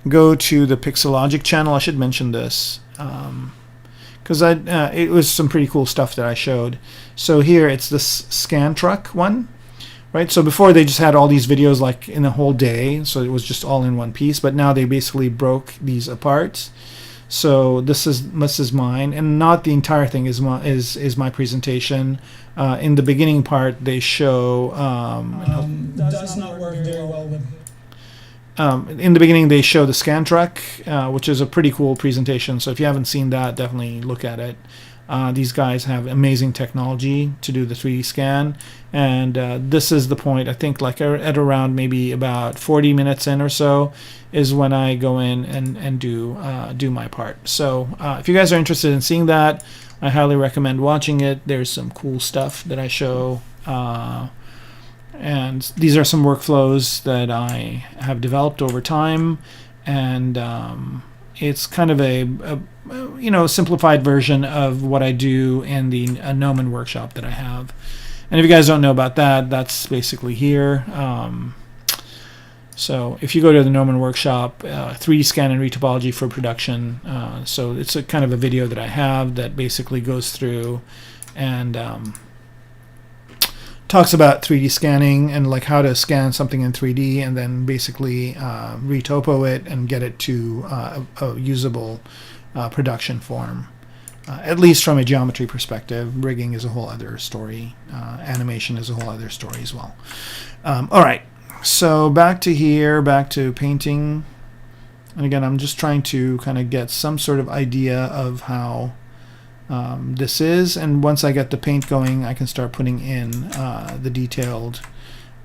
go to the Pixelogic channel. I should mention this, because it was some pretty cool stuff that I showed. So here it's this scan truck one, right? So before they just had all these videos like in a whole day, so it was just all in one piece, but now they basically broke these apart. So this is mine, and not the entire thing is my presentation. In the beginning part, they show does not work very well with. In the beginning, they show the scan truck, which is a pretty cool presentation. So if you haven't seen that, definitely look at it. These guys have amazing technology to do the 3D scan, and this is the point. I think like at around maybe about 40 minutes in or so is when I go in and do my part. So if you guys are interested in seeing that, I highly recommend watching it. There's some cool stuff that I show, and these are some workflows that I have developed over time, and it's kind of a simplified version of what I do in the Gnomon workshop that I have. And if you guys don't know about that, that's basically here. So if you go to the Gnomon Workshop, 3D scan and retopology for production, so it's a kind of a video that I have that basically goes through and talks about 3D scanning and like how to scan something in 3D and then basically retopo it and get it to a usable production form. At least from a geometry perspective. Rigging is a whole other story. Animation is a whole other story as well. All right. So back to here, back to painting. And again, I'm just trying to kind of get some sort of idea of how this is. And once I get the paint going, I can start putting in the detailed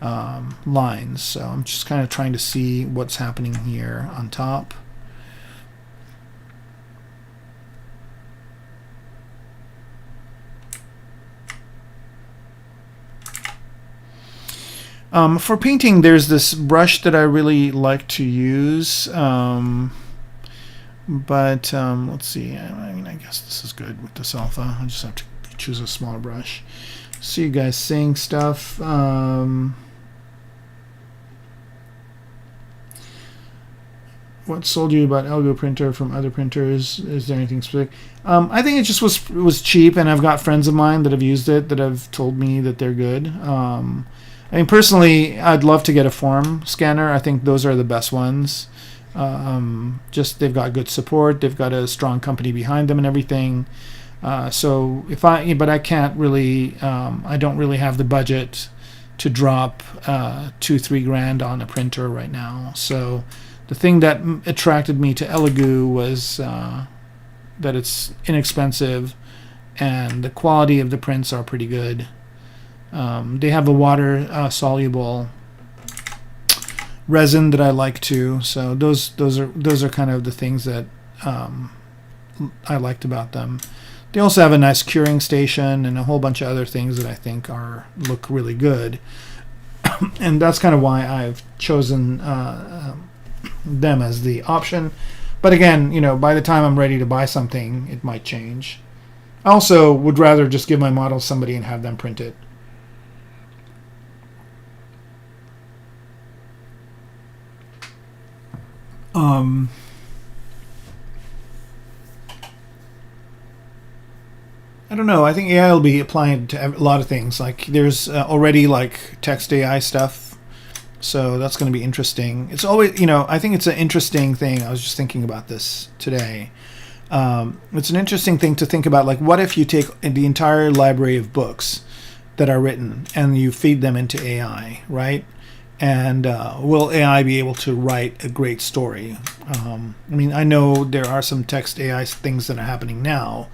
lines. So I'm just kind of trying to see what's happening here on top. For painting, there's this brush that I really like to use, but let's see. I mean, I guess this is good with this alpha. I just have to choose a smaller brush. See you guys saying stuff. What sold you about Elgo printer from other printers? Is there anything specific? I think it just was cheap, and I've got friends of mine that have used it that have told me that they're good. I mean, personally, I'd love to get a form scanner. I think those are the best ones. Just they've got good support. They've got a strong company behind them and everything. So but I can't really. I don't really have the budget to drop $2-3 grand on a printer right now. So the thing that attracted me to Elegoo was that it's inexpensive and the quality of the prints are pretty good. They have a water soluble resin that I like too. So those are kind of the things that I liked about them. They also have a nice curing station and a whole bunch of other things that I think look really good. And that's kind of why I've chosen them as the option. But again, by the time I'm ready to buy something, it might change. I also would rather just give my model to somebody and have them print it. I don't know. I think AI will be applying to a lot of things. Like there's already like text AI stuff, so that's going to be interesting. It's always, I think it's an interesting thing. I was just thinking about this today. It's an interesting thing to think about. Like, what if you take the entire library of books that are written and you feed them into AI, right? And will AI be able to write a great story? I mean, I know there are some text AI things that are happening now,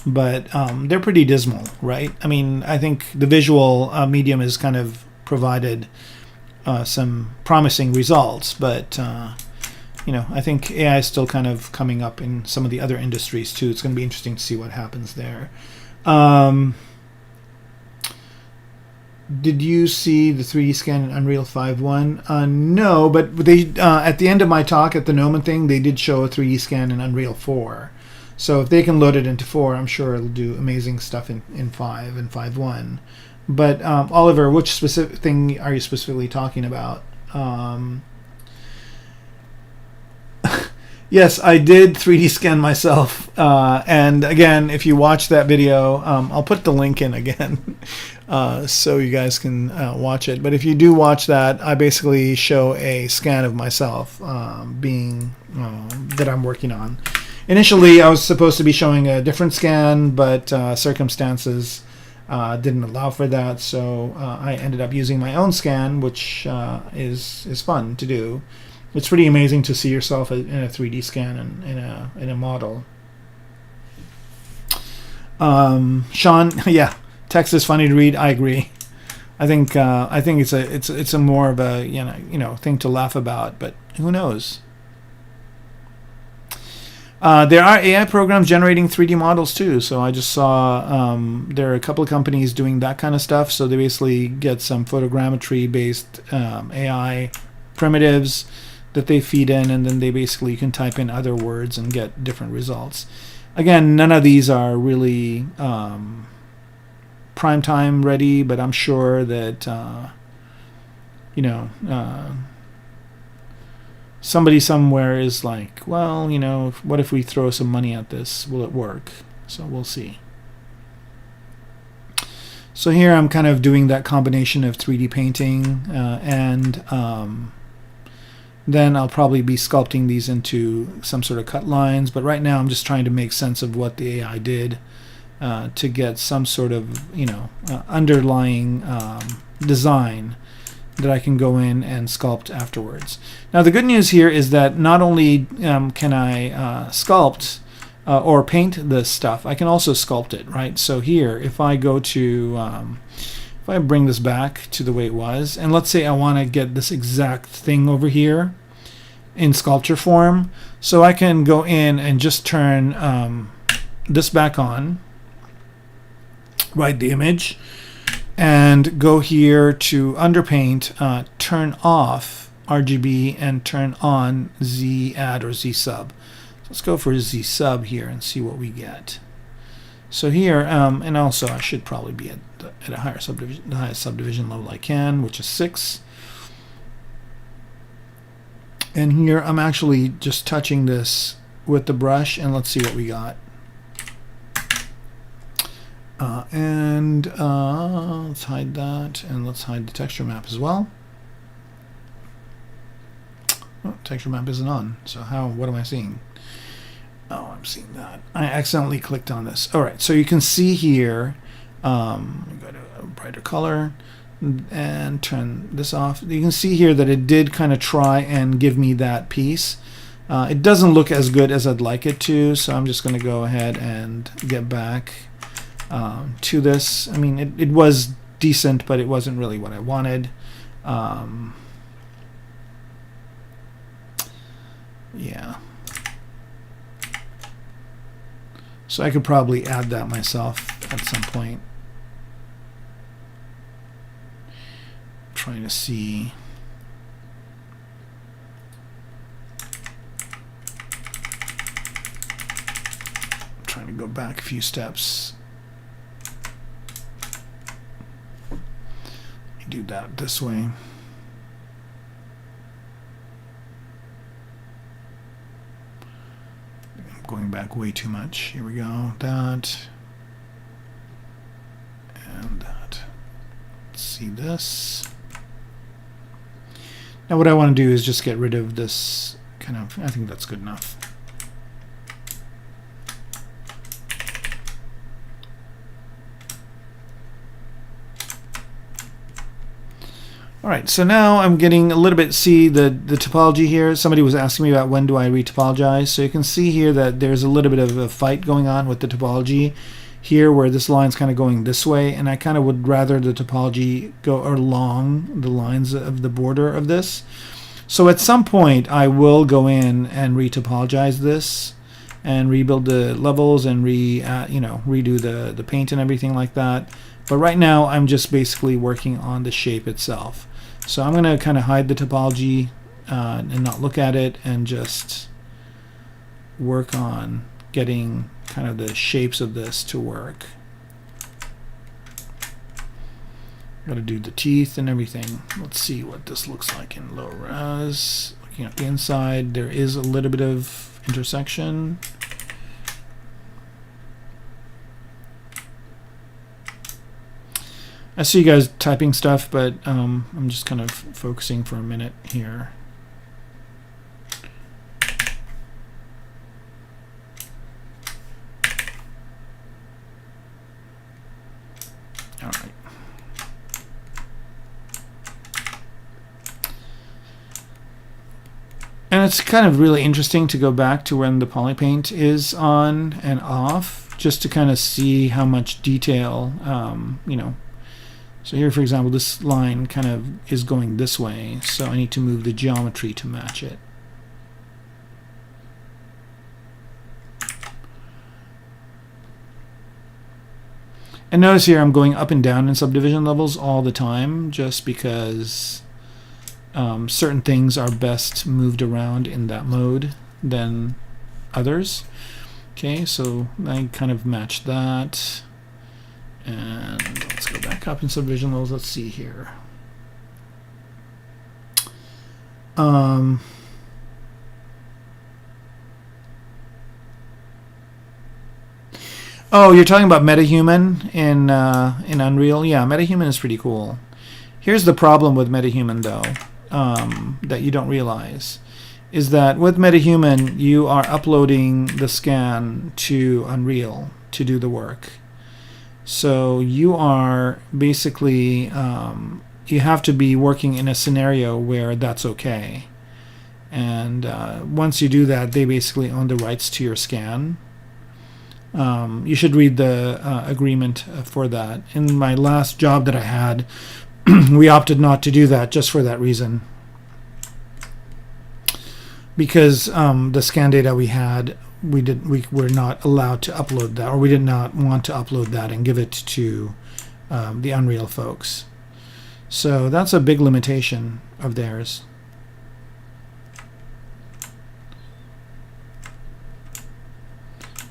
but they're pretty dismal, right? I mean, I think the visual medium has kind of provided some promising results, but I think AI is still kind of coming up in some of the other industries too. It's going to be interesting to see what happens there. Did you see the 3D scan in Unreal 5.1? No, but they at the end of my talk at the Gnomon thing, they did show a 3D scan in Unreal 4. So if they can load it into 4, I'm sure it'll do amazing stuff in 5 and 5.1. But Oliver, which specific thing are you specifically talking about? Yes, I did 3D scan myself. And again, if you watch that video, I'll put the link in again so you guys can watch it. But if you do watch that, I basically show a scan of myself that I'm working on. Initially, I was supposed to be showing a different scan, but circumstances didn't allow for that. So I ended up using my own scan, which is fun to do. It's pretty amazing to see yourself in a 3D scan in a model. Sean, yeah, text is funny to read. I agree. I think it's a more of a thing to laugh about, but who knows? There are AI programs generating 3D models too. So I just saw there are a couple of companies doing that kind of stuff. So they basically get some photogrammetry based AI primitives that they feed in, and then you can type in other words and get different results. Again, none of these are really prime time ready, but I'm sure that somebody somewhere is like, well, you know, what if we throw some money at this? Will it work? So we'll see. So here I'm kind of doing that combination of 3D painting and then I'll probably be sculpting these into some sort of cut lines. But right now I'm just trying to make sense of what the AI did to get some sort of, you know, underlying design that I can go in and sculpt afterwards. Now the good news here is that not only can I sculpt or paint this stuff, I can also sculpt it, right? So here, if I go to, if I bring this back to the way it was, and let's say I want to get this exact thing over here in sculpture form, so I can go in and just turn this back on, right, the image, and go here to underpaint, turn off RGB and turn on Z add or Z sub. Let's go for Z sub here and see what we get. So here, and also I should probably be at a higher subdivision, the highest subdivision level I can, which is 6. And here I'm actually just touching this with the brush, and let's see what we got. Let's hide that, and let's hide the texture map as well. Oh, texture map isn't on, so what am I seeing? Oh, I'm seeing that. I accidentally clicked on this. All right, so you can see here, go to a brighter color and turn this off. You can see here that it did kind of try and give me that piece. It doesn't look as good as I'd like it to, so I'm just going to go ahead and get back to this. I mean, it was decent, but it wasn't really what I wanted. Yeah. So I could probably add that myself at some point. Trying to see. Trying to go back a few steps. Do that this way. I'm going back way too much. Here we go. That and that. Let's see this. Now what I want to do is just get rid of this kind of, I think that's good enough. All right, so now I'm getting a little bit, see the topology here. Somebody was asking me about when do I retopologize. So you can see here that there's a little bit of a fight going on with the topology here where this line's kind of going this way, and I kind of would rather the topology go along the lines of the border of this. So at some point I will go in and retopologize this and rebuild the levels and redo the paint and everything like that. But right now I'm just basically working on the shape itself. So I'm going to kind of hide the topology and not look at it and just work on getting kind of the shapes of this to work. Got to do the teeth and everything. Let's see what this looks like in low res. Looking at the inside, there is a little bit of intersection. I see you guys typing stuff, but I'm just kind of focusing for a minute here. All right. And it's kind of really interesting to go back to when the polypaint is on and off, just to kind of see how much detail, you know. So here, for example, this line kind of is going this way, so I need to move the geometry to match it. And notice here I'm going up and down in subdivision levels all the time, just because certain things are best moved around in that mode than others. Okay, so I kind of match that. And let's go back up in subdivision levels. Let's see here. Oh, you're talking about MetaHuman in Unreal? Yeah, MetaHuman is pretty cool. Here's the problem with MetaHuman, though, that you don't realize, is that with MetaHuman, you are uploading the scan to Unreal to do the work. So you are basically, you have to be working in a scenario where that's okay. And once you do that, they basically own the rights to your scan. You should read the agreement for that. In my last job that I had, we opted not to do that just for that reason. Because the scan data we had, we were not allowed to upload that, or we did not want to upload that and give it to the Unreal folks. So that's a big limitation of theirs.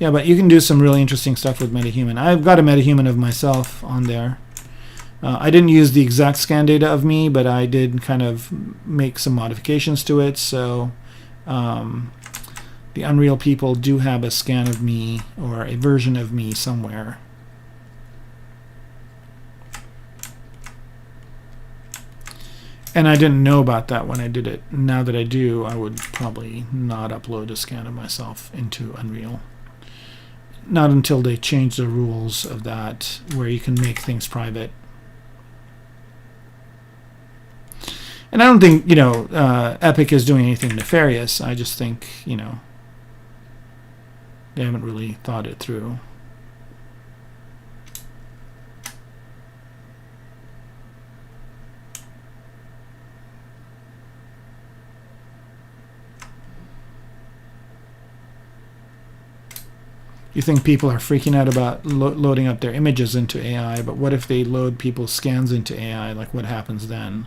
Yeah, but you can do some really interesting stuff with MetaHuman. I've got a MetaHuman of myself on there. I didn't use the exact scan data of me, but I did kind of make some modifications to it. So the Unreal people do have a scan of me, or a version of me somewhere. And I didn't know about that when I did it. Now that I do, I would probably not upload a scan of myself into Unreal. Not until they change the rules of that, where you can make things private. And I don't think, you know, Epic is doing anything nefarious. I just think, you know, they haven't really thought it through. You think people are freaking out about loading up their images into AI, but what if they load people's scans into AI? Like, what happens then?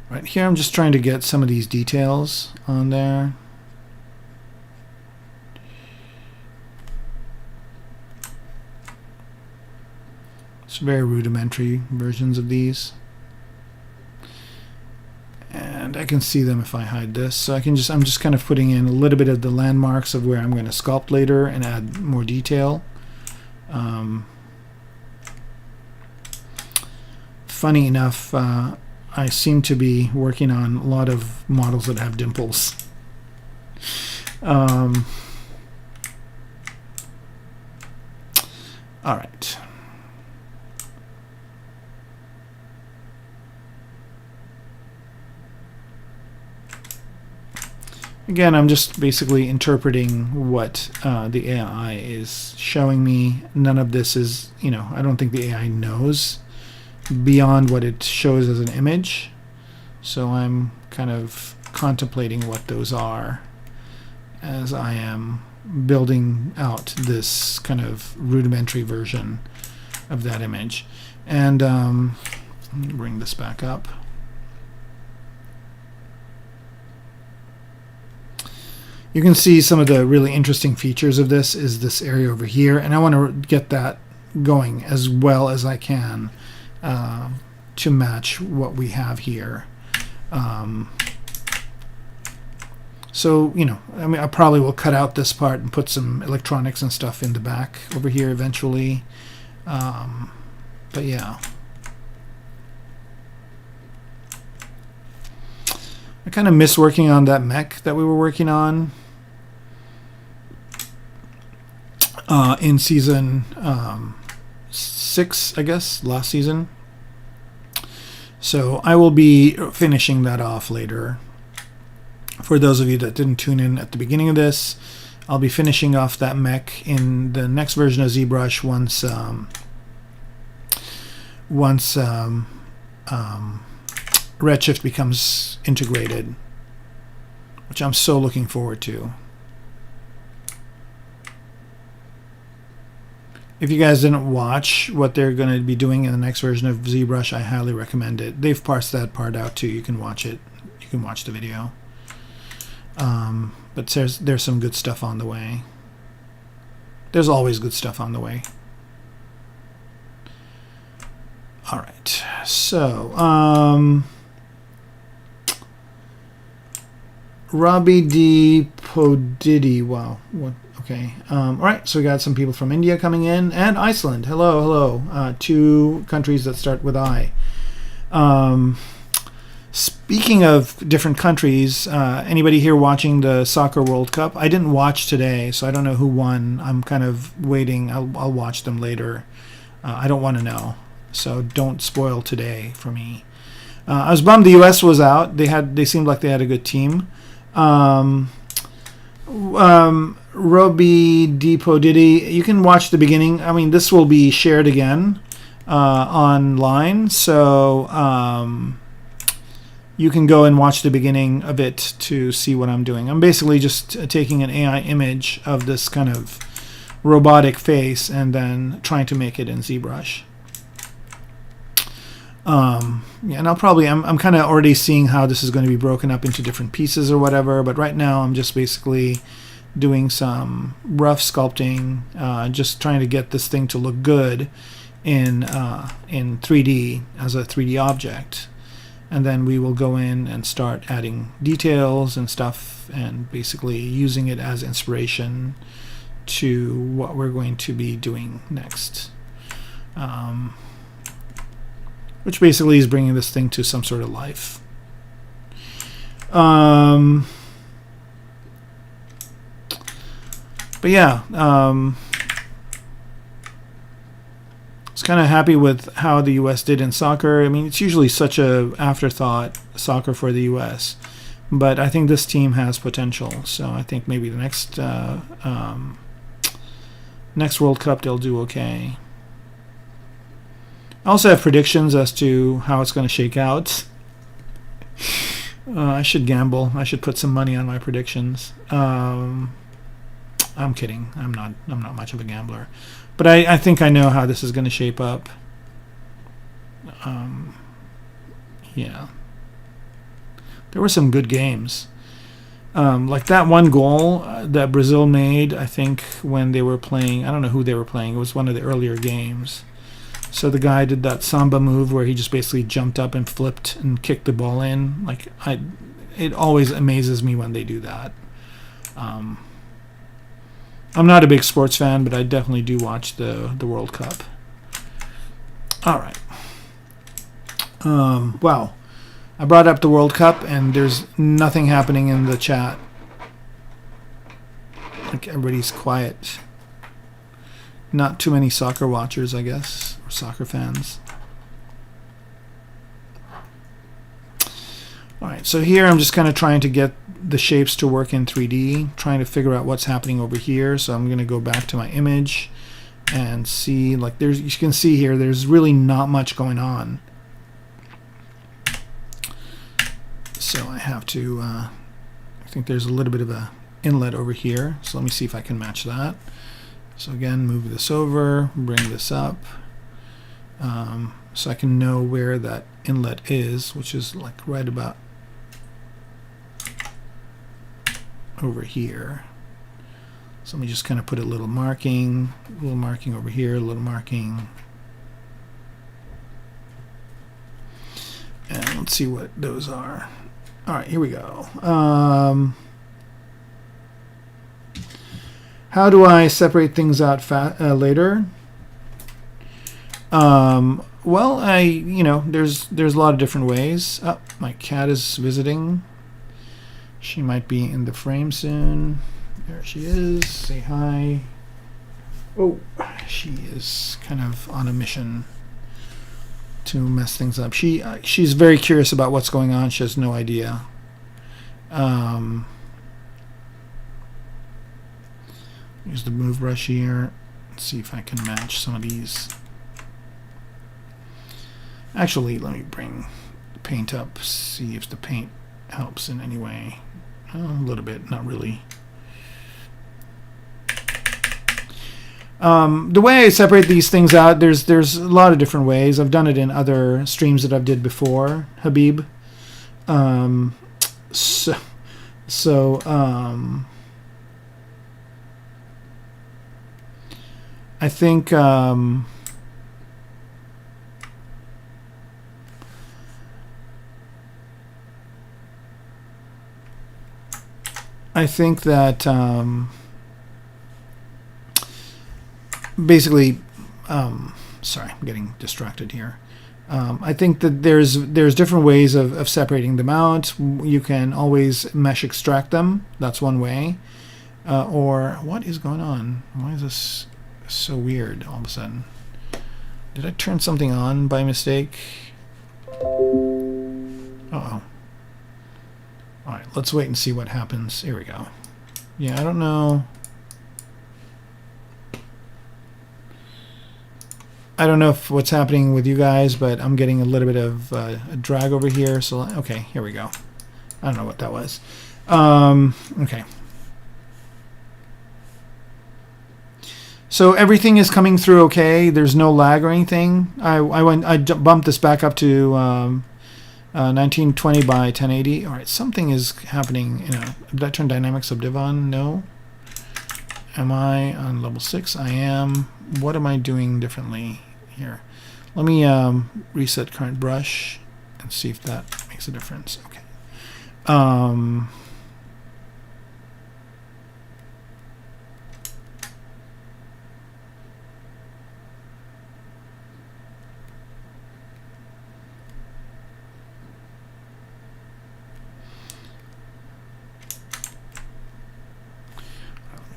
Right here, I'm just trying to get some of these details on there. It's very rudimentary versions of these. And I can see them if I hide this. So I'm just kind of putting in a little bit of the landmarks of where I'm going to sculpt later and add more detail. Funny enough, I seem to be working on a lot of models that have dimples. All right. Again, I'm just basically interpreting what the AI is showing me. None of this is, you know, I don't think the AI knows beyond what it shows as an image. So I'm kind of contemplating what those are as I am building out this kind of rudimentary version of that image. And let me bring this back up. You can see some of the really interesting features of this is this area over here, and I want to get that going as well as I can to match what we have here. So, you know, I mean, I probably will cut out this part and put some electronics and stuff in the back over here eventually. But yeah. I kind of miss working on that mech that we were working on in season 6, I guess, last season. So I will be finishing that off later. For those of you that didn't tune in at the beginning of this, I'll be finishing off that mech in the next version of ZBrush once Redshift becomes integrated, which I'm so looking forward to. If you guys didn't watch what they're going to be doing in the next version of ZBrush, I highly recommend it. They've parsed that part out too. You can watch it. You can watch the video. But there's some good stuff on the way. There's always good stuff on the way. All right. So, Robbie D. Podidi. Wow. What? Okay. All right. So we got some people from India coming in and Iceland. Hello, hello. Two countries that start with I. Speaking of different countries, anybody here watching the Soccer World Cup? I didn't watch today, so I don't know who won. I'm kind of waiting. I'll watch them later. I don't want to know, so don't spoil today for me. I was bummed the U.S. was out. They seemed like they had a good team. Roby Depot Diddy, you can watch the beginning. I mean, this will be shared again online, so you can go and watch the beginning of it to see what I'm doing. I'm basically just taking an AI image of this kind of robotic face and then trying to make it in ZBrush. Yeah, and I'm kind of already seeing how this is going to be broken up into different pieces or whatever, but right now I'm just basically doing some rough sculpting, just trying to get this thing to look good in 3D as a 3D object. And then we will go in and start adding details and stuff and basically using it as inspiration to what we're going to be doing next. Which basically is bringing this thing to some sort of life. But yeah, I was kind of happy with how the U.S. did in soccer. I mean, it's usually such a afterthought, soccer for the U.S., but I think this team has potential. So I think maybe the next World Cup they'll do okay. I also have predictions as to how it's going to shake out. I should gamble. I should put some money on my predictions. I'm kidding. I'm not much of a gambler, but I think I know how this is going to shape up. Yeah, there were some good games. Like that one goal that Brazil made, I think when they were playing. I don't know who they were playing. It was one of the earlier games. So the guy did that samba move where he just basically jumped up and flipped and kicked the ball in. Like it always amazes me when they do that. I'm not a big sports fan, but I definitely do watch the World Cup. All right. Wow. I brought up the World Cup, and there's nothing happening in the chat. Like everybody's quiet. Not too many soccer watchers, I guess, or soccer fans. All right, so here I'm just kind of trying to get the shapes to work in 3D, trying to figure out what's happening over here. So I'm going to go back to my image and see, like you can see here, there's really not much going on. So I have to, I think there's a little bit of a inlet over here. So let me see if I can match that. So again, move this over, bring this up, so I can know where that inlet is, which is like right about over here. So let me just kind of put a little marking over here, a little marking. And let's see what those are. All right, here we go. How do I separate things out later? Well, there's a lot of different ways. Oh, my cat is visiting. She might be in the frame soon. There she is. Say hi. Oh, she is kind of on a mission to mess things up. She's very curious about what's going on. She has no idea. Use the move brush here. Let's see if I can match some of these. Actually, let me bring the paint up, see if the paint helps in any way. A little bit, not really. The way I separate these things out, there's a lot of different ways. I've done it in other streams that I've did before, Habib. I think I think that basically, sorry, I'm getting distracted here. I think that there's different ways of separating them out. You can always mesh extract them. That's one way. Or what is going on? Why is this so weird all of a sudden? Did I turn something on by mistake? Uh-oh. Alright, let's wait and see what happens. Here we go. Yeah, I don't know. I don't know if what's happening with you guys, but I'm getting a little bit of a drag over here. So, okay, here we go. I don't know what that was. Okay. So everything is coming through okay. There's no lag or anything. I bumped this back up to 1920 by 1080. All right, something is happening. Did I turn dynamic subdiv on? No. Am I on level 6? I am. What am I doing differently here? Let me reset current brush and see if that makes a difference. Okay.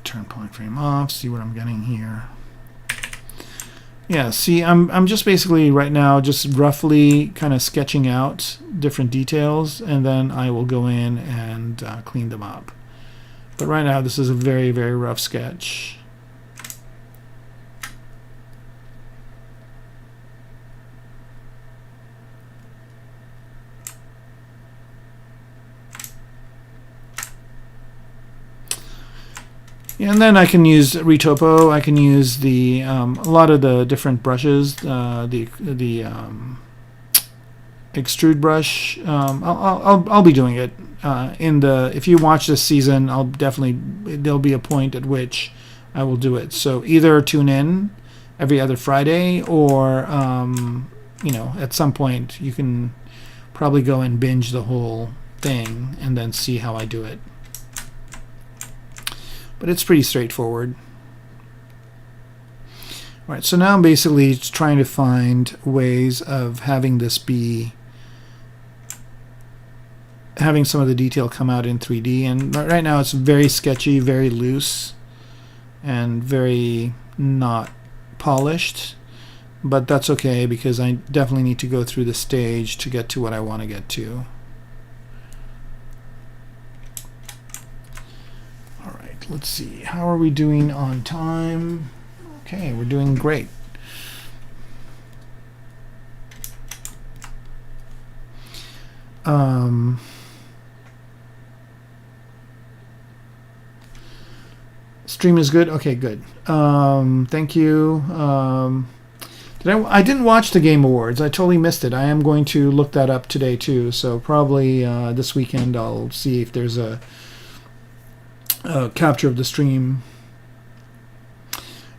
Turn point frame off, see what I'm getting here. Yeah, see, I'm just basically right now just roughly kind of sketching out different details, and then I will go in and clean them up. But right now this is a very, very rough sketch. And then I can use Retopo. I can use the a lot of the different brushes. The extrude brush. I'll be doing it if you watch this season. There'll be a point at which I will do it. So either tune in every other Friday, or at some point you can probably go and binge the whole thing and then see how I do it. But it's pretty straightforward. All right, so now I'm basically trying to find ways of having this having some of the detail come out in 3D. And right now it's very sketchy, very loose, and very not polished. But that's okay, because I definitely need to go through the stage to get to what I want to get to. Let's see, how are we doing on time? Okay, we're doing great. Stream is good. Okay, good. Thank you. I didn't watch the Game Awards. I totally missed it. I am going to look that up today too. So probably this weekend I'll see if there's a capture of the stream.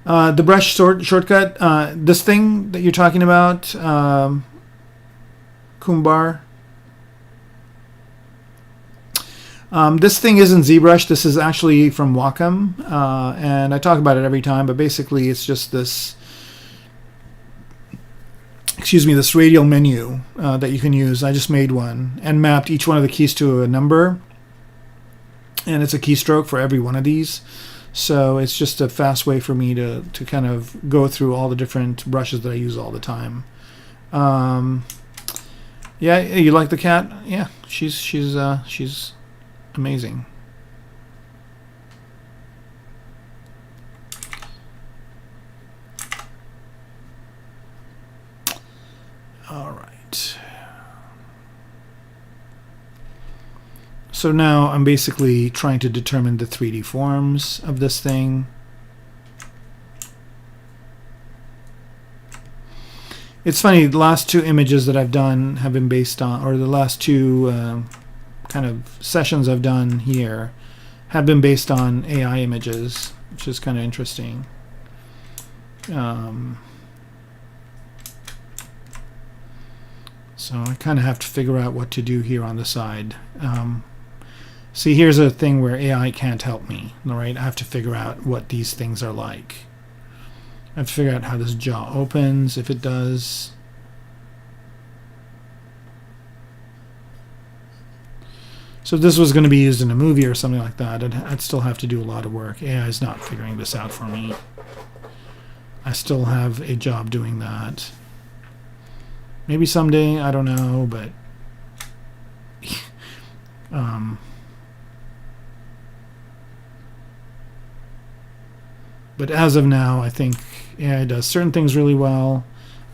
The brush shortcut, this thing that you're talking about, Kumbar. This thing isn't ZBrush. This is actually from Wacom, and I talk about it every time. But basically, it's just this. This radial menu that you can use. I just made one and mapped each one of the keys to a number. And it's a keystroke for every one of these. So it's just a fast way for me to kind of go through all the different brushes that I use all the time. Yeah, you like the cat? Yeah, she's amazing. All right. So now I'm basically trying to determine the 3D forms of this thing. It's funny, the last two images that I've done have been based on, or the last two kind of sessions I've done here have been based on AI images, which is kind of interesting. So I kind of have to figure out what to do here on the side. See, here's a thing where AI can't help me, all right? I have to figure out what these things are like. I have to figure out how this jaw opens, if it does. So if this was going to be used in a movie or something like that, I'd still have to do a lot of work. AI is not figuring this out for me. I still have a job doing that. Maybe someday, I don't know, but but as of now, I think AI does certain things really well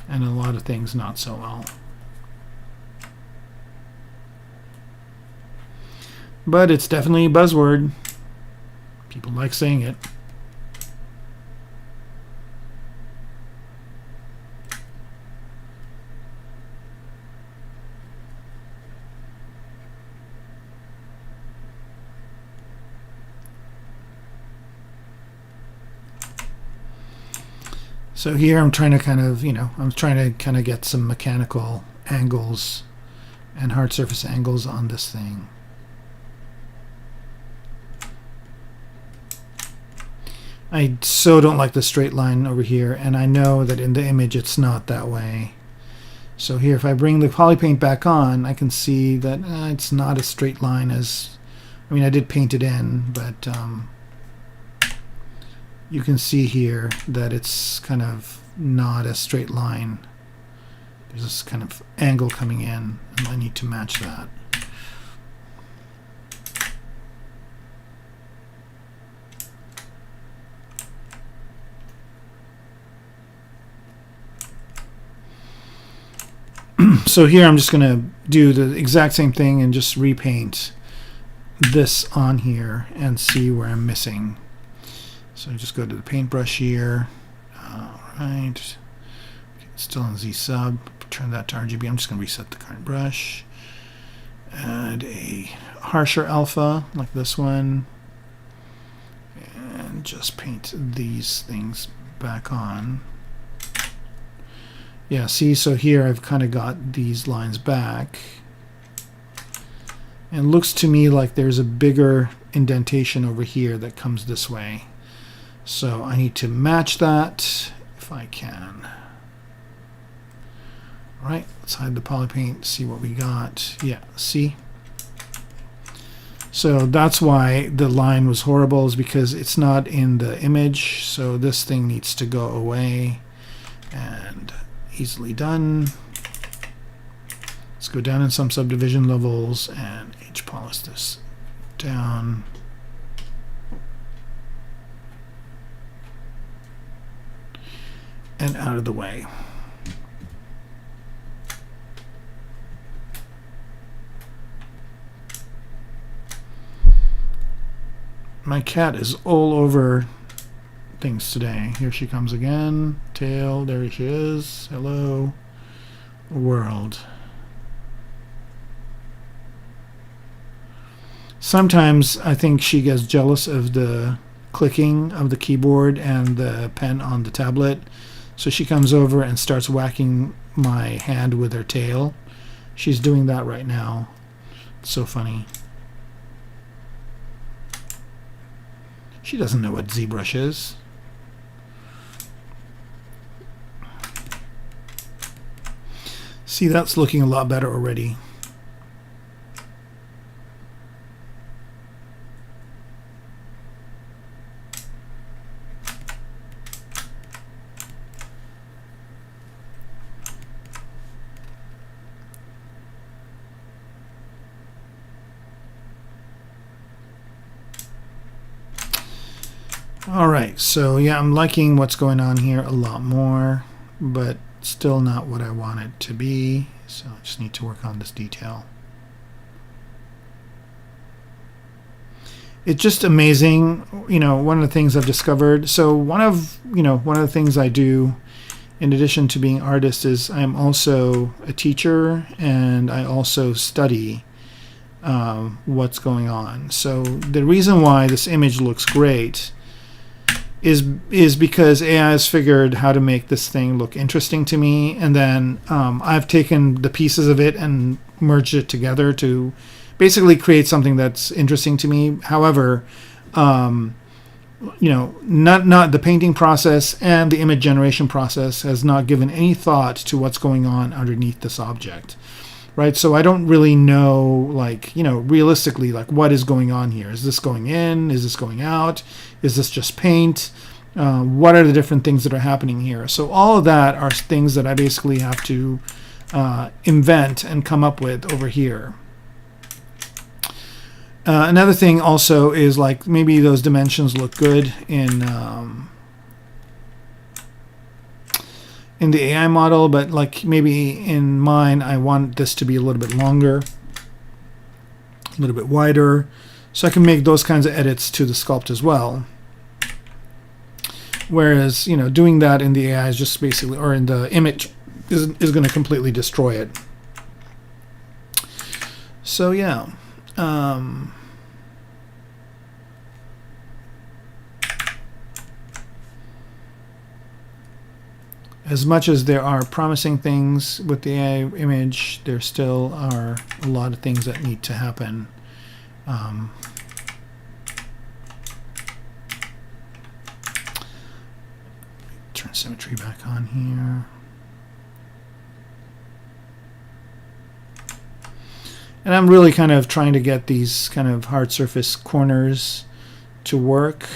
and a lot of things not so well. But it's definitely a buzzword. People like saying it. So here I'm trying to kind of, get some mechanical angles and hard surface angles on this thing. I so don't like the straight line over here, and I know that in the image it's not that way. So here, if I bring the poly paint back on, I can see that it's not a straight line as, I mean, I did paint it in, but you can see here that it's kind of not a straight line. There's this kind of angle coming in, and I need to match that. So here I'm just going to do the exact same thing and just repaint this on here and see where I'm missing. So just go to the paintbrush here. Alright. Still in Z sub. Turn that to RGB. I'm just going to reset the current brush. Add a harsher alpha like this one. And just paint these things back on. Yeah, see, so here I've kind of got these lines back. And it looks to me like there's a bigger indentation over here that comes this way. So I need to match that if I can. All right, let's hide the poly paint, see what we got. Yeah, see? So that's why the line was horrible, is because it's not in the image. So this thing needs to go away. And easily done. Let's go down in some subdivision levels and H-polish this down. And out of the way. My cat is all over things today. Here she comes again. Tail, there she is. Hello, world. Sometimes I think she gets jealous of the clicking of the keyboard and the pen on the tablet. So she comes over and starts whacking my hand with her tail. She's doing that right now. It's so funny. She doesn't know what ZBrush is. See, that's looking a lot better already. Alright, so yeah, I'm liking what's going on here a lot more, but still not what I want it to be, so I just need to work on this detail. It's just amazing, one of the things I've discovered. So one of the things I do in addition to being an artist is I'm also a teacher, and I also study what's going on. So the reason why this image looks great is because AI has figured how to make this thing look interesting to me, and then I've taken the pieces of it and merged it together to basically create something that's interesting to me. However, not the painting process and the image generation process has not given any thought to what's going on underneath this object, right? So I don't really know, realistically, what is going on here. Is this going in? Is this going out? Is this just paint? What are the different things that are happening here? So all of that are things that I basically have to invent and come up with over here. Another thing also is maybe those dimensions look good in the AI model, but maybe in mine I want this to be a little bit longer, a little bit wider, so I can make those kinds of edits to the sculpt as well. Whereas doing that in the AI is just basically, or in the image, is going to completely destroy it. So yeah. As much as there are promising things with the AI image, there still are a lot of things that need to happen. Turn symmetry back on here. And I'm really kind of trying to get these kind of hard surface corners to work.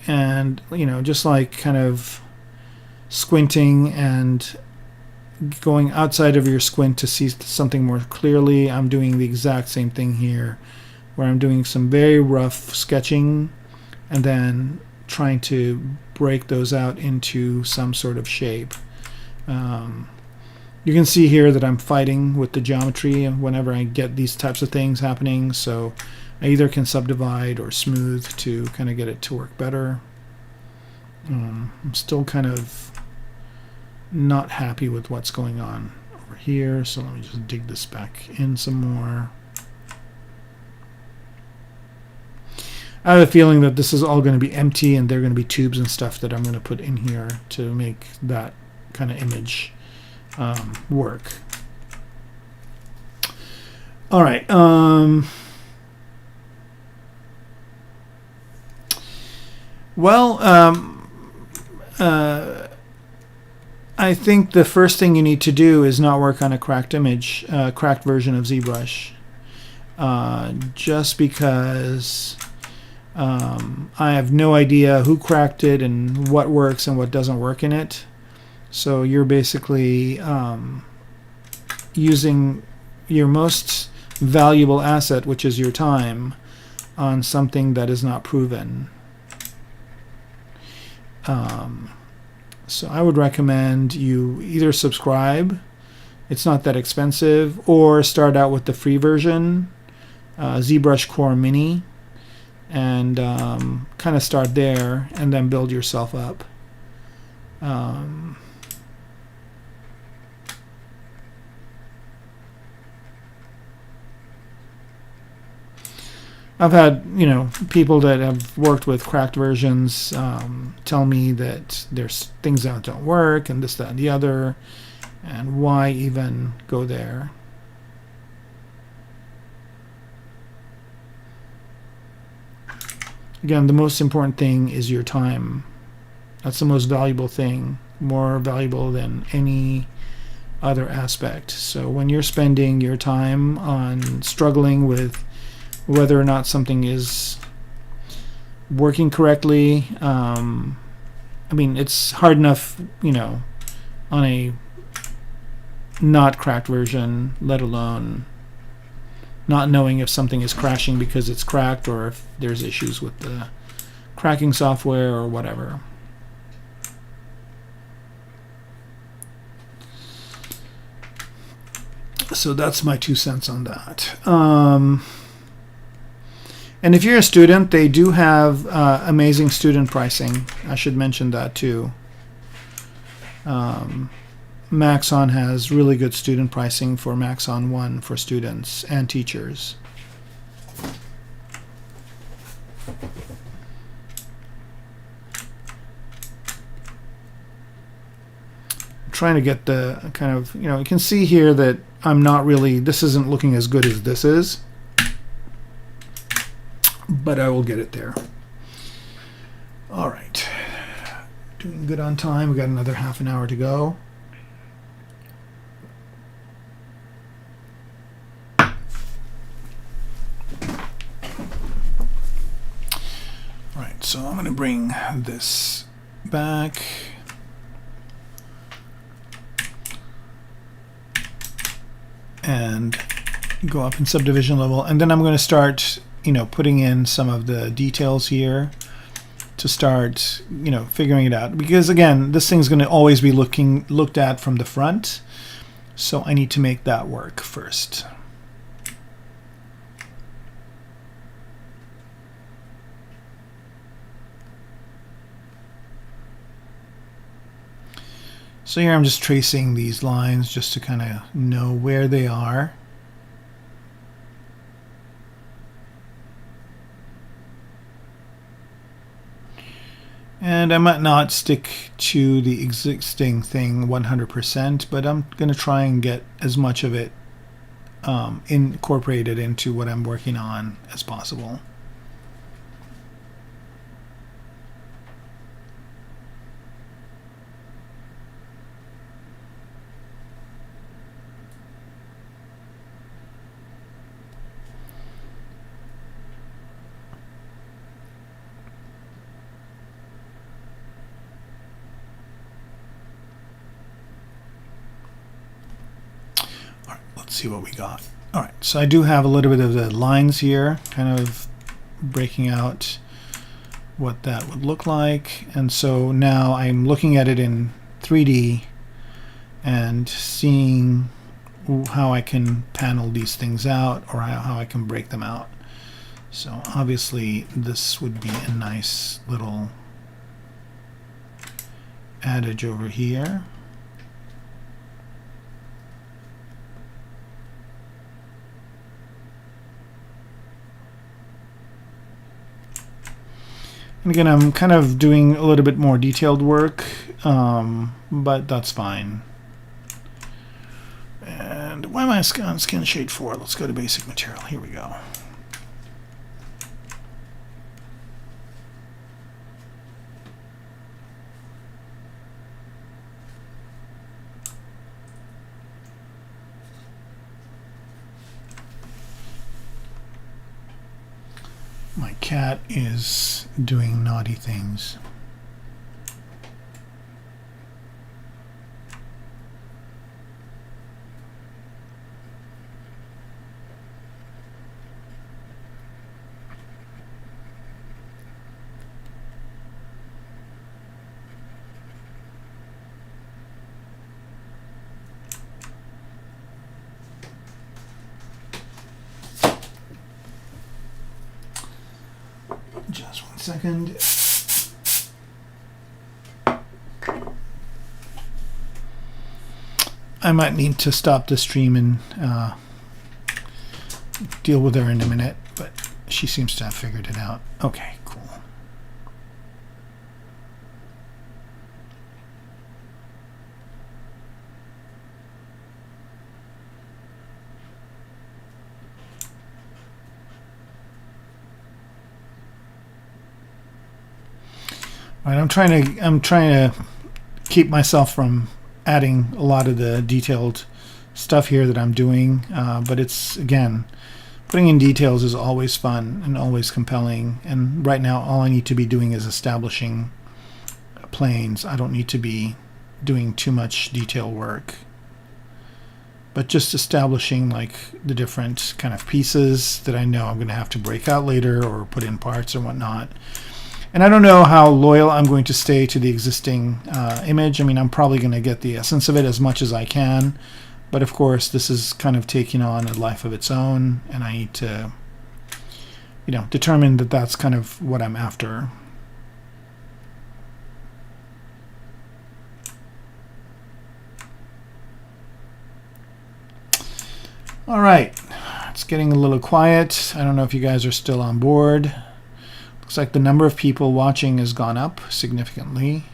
And, just kind of squinting and going outside of your squint to see something more clearly. I'm doing the exact same thing here, where I'm doing some very rough sketching and then trying to break those out into some sort of shape. You can see here that I'm fighting with the geometry whenever I get these types of things happening, so I either can subdivide or smooth to kind of get it to work better. I'm still kind of not happy with what's going on over here, so let me just dig this back in some more. I have a feeling that this is all going to be empty and there are going to be tubes and stuff that I'm going to put in here to make that kind of image work. All right. I think the first thing you need to do is not work on a cracked image, cracked version of ZBrush, just because I have no idea who cracked it and what works and what doesn't work in it. So you're basically using your most valuable asset, which is your time, on something that is not proven. So I would recommend you either subscribe, it's not that expensive, or start out with the free version, ZBrush Core Mini, and kind of start there and then build yourself up. I've had, people that have worked with cracked versions tell me that there's things that don't work and this, that, and the other, and why even go there? Again, the most important thing is your time. That's the most valuable thing, more valuable than any other aspect. So when you're spending your time on struggling with whether or not something is working correctly, it's hard enough, on a not cracked version, let alone not knowing if something is crashing because it's cracked or if there's issues with the cracking software or whatever. So that's my 2 cents on that. And if you're a student, they do have amazing student pricing. I should mention that too. Maxon has really good student pricing for Maxon 1 for students and teachers. trying to get the kind of, you can see here that I'm not really, this isn't looking as good as this is, but I will get it there. All right, doing good on time. We got another half an hour to go. All right, so I'm going to bring this back. And go up in subdivision level, and then I'm going to start, putting in some of the details here to start, figuring it out. Because again, this thing's going to always be looked at from the front, so I need to make that work first. So here I'm just tracing these lines just to kind of know where they are. And I might not stick to the existing thing 100%, but I'm going to try and get as much of it incorporated into what I'm working on as possible. Let's see what we got. All right, so I do have a little bit of the lines here, kind of breaking out what that would look like. And so now I'm looking at it in 3D and seeing how I can panel these things out, or how I can break them out. So obviously this would be a nice little adage over here. And again, I'm kind of doing a little bit more detailed work, but that's fine. And why am I on Skin Shade 4? Let's go to Basic Material. Here we go. My cat is doing naughty things. Just 1 second. I might need to stop the stream and deal with her in a minute, but she seems to have figured it out. Okay, cool. All right, I'm trying to keep myself from adding a lot of the detailed stuff here that I'm doing, but it's, again, putting in details is always fun and always compelling, and right now all I need to be doing is establishing planes. I don't need to be doing too much detail work, but just establishing like the different kind of pieces that I know I'm going to have to break out later or put in parts or whatnot. And I don't know how loyal I'm going to stay to the existing image. I mean, I'm probably going to get the essence of it as much as I can. But of course, this is kind of taking on a life of its own. And I need to, determine that that's kind of what I'm after. All right. It's getting a little quiet. I don't know if you guys are still on board. Looks like the number of people watching has gone up significantly.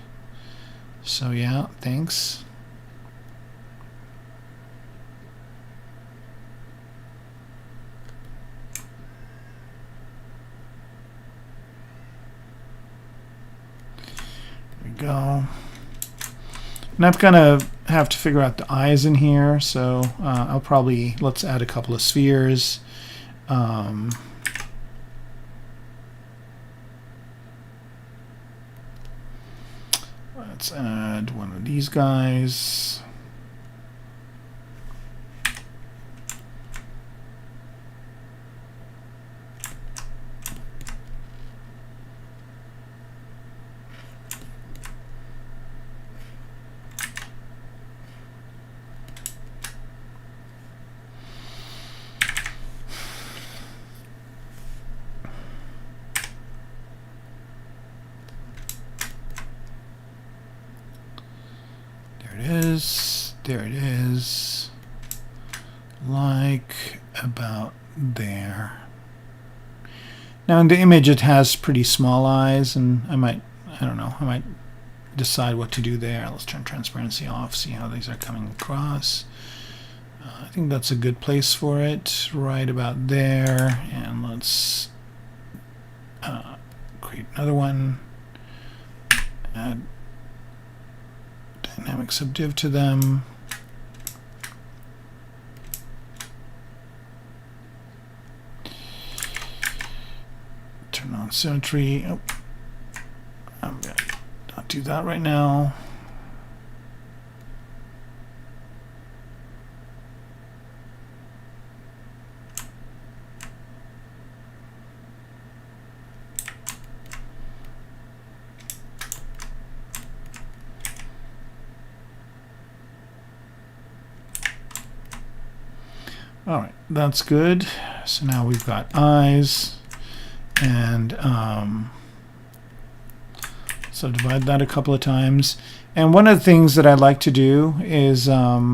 So yeah, thanks. go. And I'm gonna have to figure out the eyes in here, so I'll probably, let's add a couple of spheres. Let's add one of these guys. There it is, like about there. Now in the image it has pretty small eyes, and I might decide what to do there. Let's turn transparency off, see how these are coming across. I think that's a good place for it, right about there. And let's create another one, add dynamic subdiv to them. Turn on symmetry. Oh, I'm gonna not do that right now. All right, that's good. So now we've got eyes, and so divide that a couple of times. And one of the things that I like to do is let's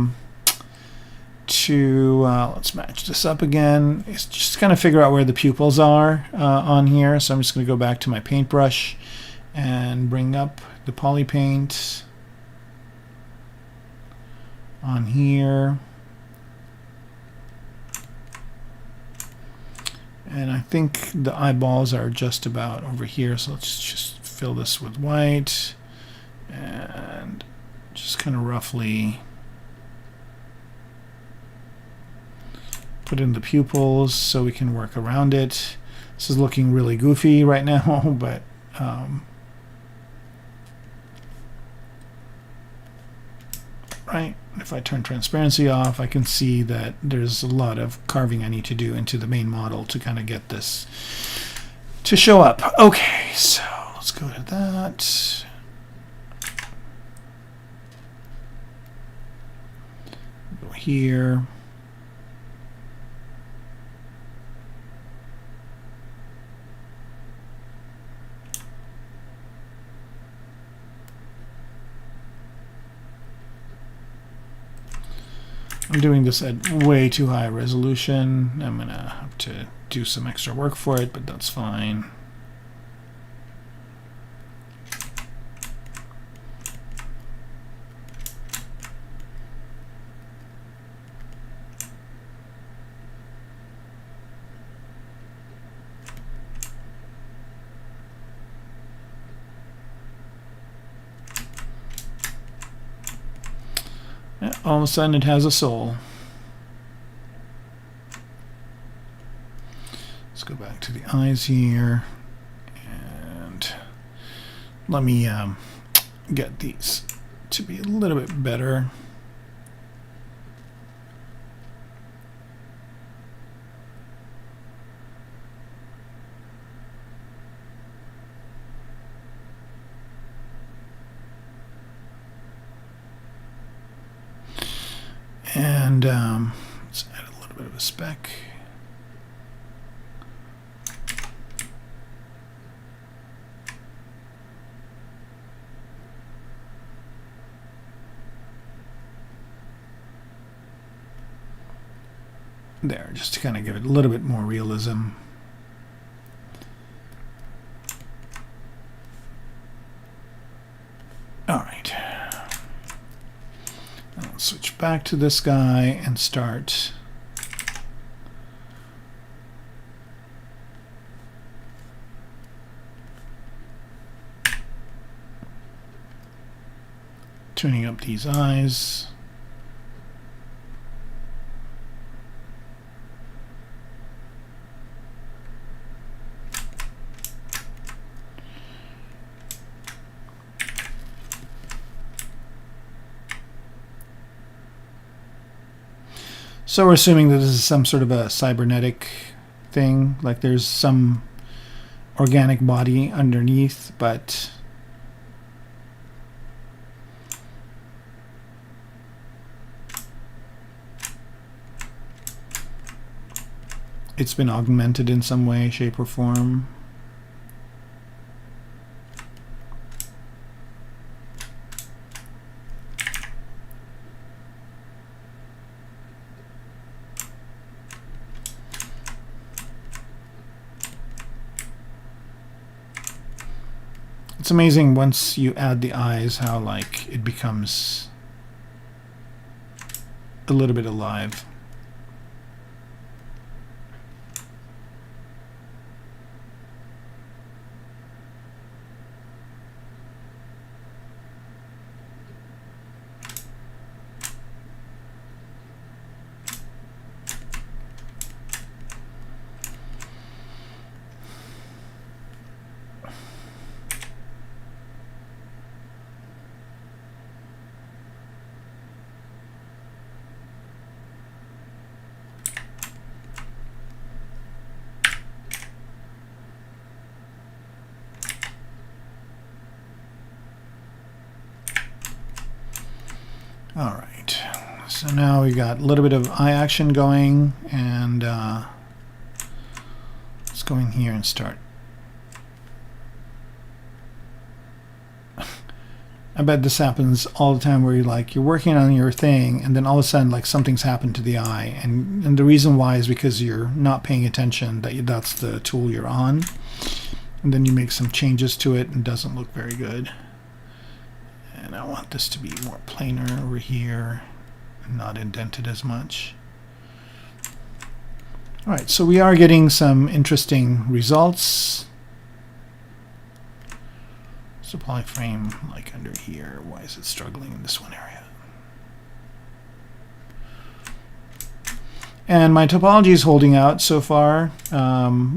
match this up again. Is just kind of figure out where the pupils are on here. So I'm just going to go back to my paintbrush and bring up the poly paint on here. And I think the eyeballs are just about over here, so let's just fill this with white and just kind of roughly put in the pupils so we can work around it. This is looking really goofy right now, but right, if I turn transparency off, I can see that there's a lot of carving I need to do into the main model to kind of get this to show up. Okay, so let's go to that. Go here. I'm doing this at way too high resolution. I'm going to have to do some extra work for it, but that's fine. Yeah, all of a sudden it has a soul. Let's go back to the eyes here, and let me get these to be a little bit better. And let's add a little bit of a speck. There, just to kind of give it a little bit more realism. All right. I'll switch back to this guy and start tuning up these eyes. So we're assuming that this is some sort of a cybernetic thing, like there's some organic body underneath, but it's been augmented in some way, shape, or form. It's amazing once you add the eyes how like it becomes a little bit alive. All right, so now we got a little bit of eye action going, and let's go in here and start. I bet this happens all the time where you're working on your thing and then all of a sudden like something's happened to the eye, and the reason why is because you're not paying attention that that's the tool you're on, and then you make some changes to it and it doesn't look very good. And I want this to be more planar over here, not indented as much. All right, so we are getting some interesting results. So polyframe like under here. Why is it struggling in this one area? And my topology is holding out so far,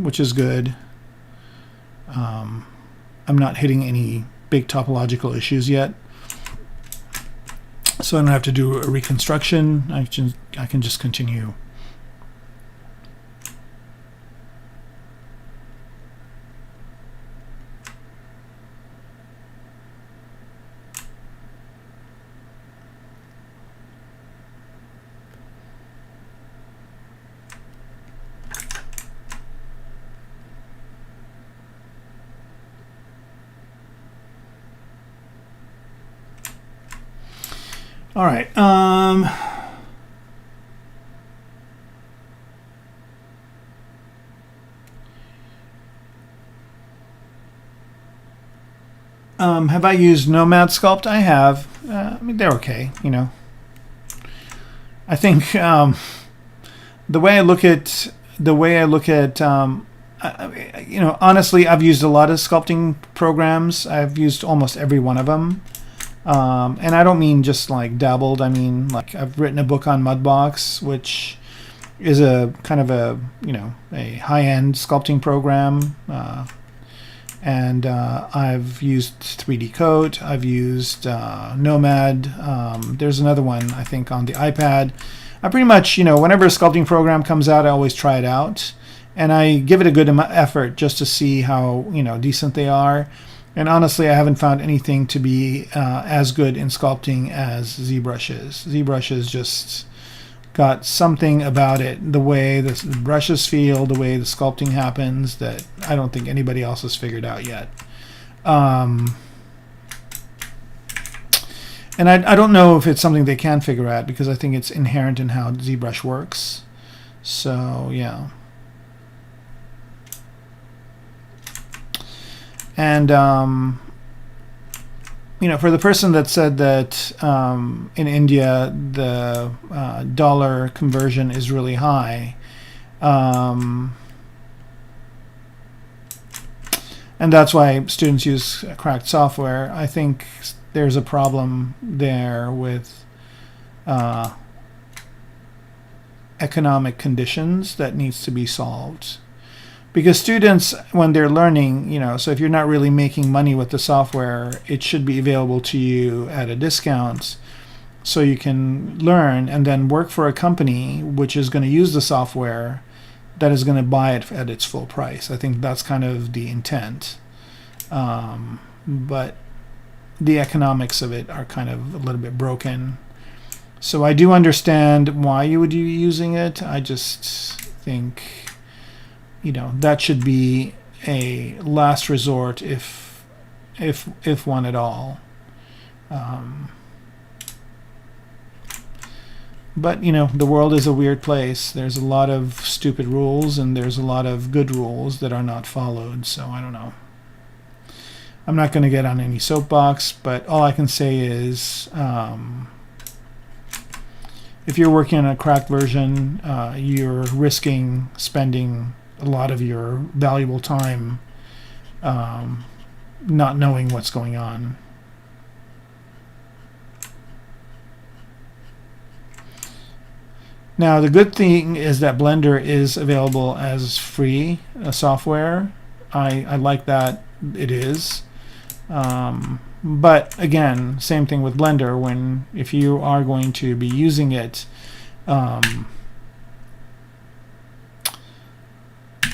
which is good. I'm not hitting any big topological issues yet. So I don't have to do a reconstruction. I can just continue. All right. Have I used Nomad Sculpt? I have. I mean, they're okay, you know. I think the way I look at you know, honestly, I've used a lot of sculpting programs. I've used almost every one of them. And I don't mean just like dabbled. I mean, like I've written a book on Mudbox, which is a kind of a, you know, a high-end sculpting program. And I've used 3D Coat. I've used Nomad. There's another one, I think, on the iPad. I pretty much, you know, whenever a sculpting program comes out, I always try it out. And I give it a good effort just to see how, you know, decent they are. And honestly, I haven't found anything to be as good in sculpting as ZBrush is. ZBrush has just got something about it, the way the brushes feel, the way the sculpting happens, that I don't think anybody else has figured out yet. And I don't know if it's something they can figure out, because I think it's inherent in how ZBrush works. So, yeah. And, you know, for the person that said that in India the dollar conversion is really high, and that's why students use cracked software, I think there's a problem there with economic conditions that needs to be solved. Because students, when they're learning, so if you're not really making money with the software, it should be available to you at a discount so you can learn and then work for a company which is going to use the software that is going to buy it at its full price. I think that's kind of the intent. But the economics of it are kind of a little bit broken. So I do understand why you would be using it. I just think, that should be a last resort if one at all. But the world is a weird place. There's a lot of stupid rules and there's a lot of good rules that are not followed. So I don't know. I'm not going to get on any soapbox, but all I can say is if you're working on a cracked version, you're risking spending a lot of your valuable time not knowing what's going on. Now, the good thing is that Blender is available as free software. I like that it is. But again, same thing with Blender. If you are going to be using it,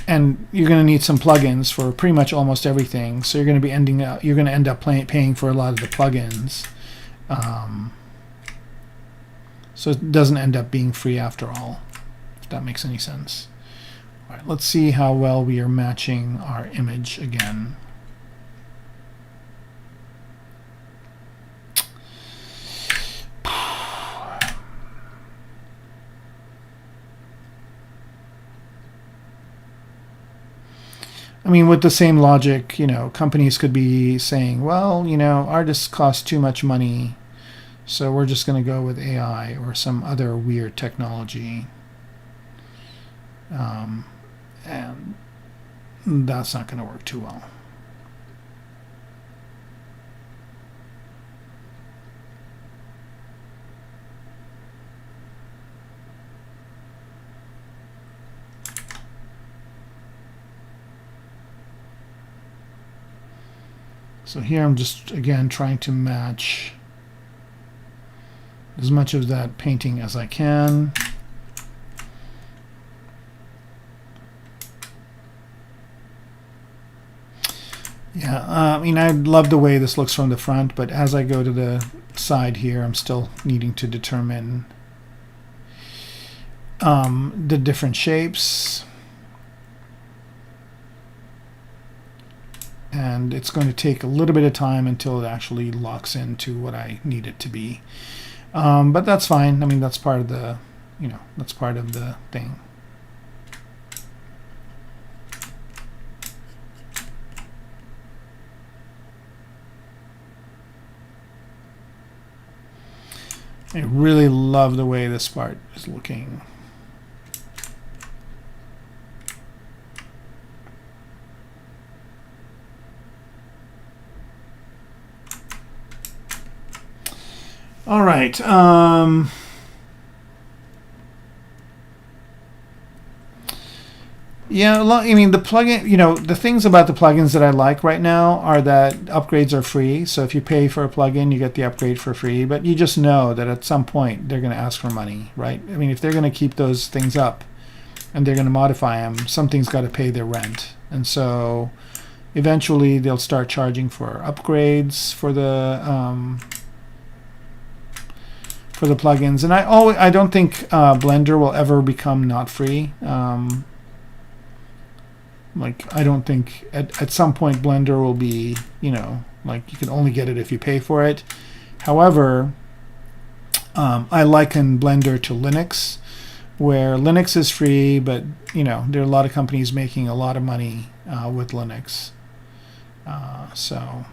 and you're going to need some plugins for pretty much almost everything, so you're going to end up paying for a lot of the plugins. So it doesn't end up being free after all, if that makes any sense. All right, let's see how well we are matching our image again. I mean, with the same logic, companies could be saying, well, artists cost too much money, so we're just going to go with AI or some other weird technology. And that's not going to work too well. So here I'm just, again, trying to match as much of that painting as I can. Yeah, I mean, I love the way this looks from the front, but as I go to the side here, I'm still needing to determine the different shapes. And it's going to take a little bit of time until it actually locks into what I need it to be. But that's fine. I mean, that's part of the, that's part of the thing. I really love the way this part is looking. All right. Yeah, I mean, the plugin, the things about the plugins that I like right now are that upgrades are free. So if you pay for a plugin, you get the upgrade for free. But you just know that at some point they're going to ask for money, right? I mean, if they're going to keep those things up and they're going to modify them, something's got to pay their rent. And so eventually they'll start charging for upgrades for the plugins. And I don't think Blender will ever become not free. Like, I don't think at some point Blender will be, like, you can only get it if you pay for it. However, I liken Blender to Linux, where Linux is free, but there are a lot of companies making a lot of money with Linux. So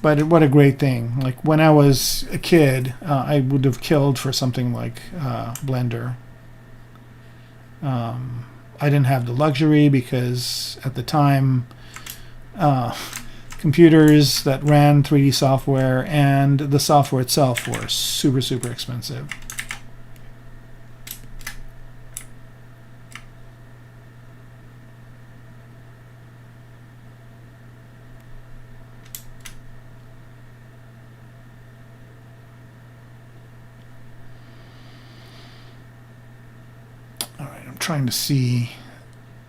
but what a great thing. Like, when I was a kid, I would have killed for something like Blender. I didn't have the luxury because at the time, computers that ran 3D software and the software itself were super, super expensive. All right, I'm trying to see.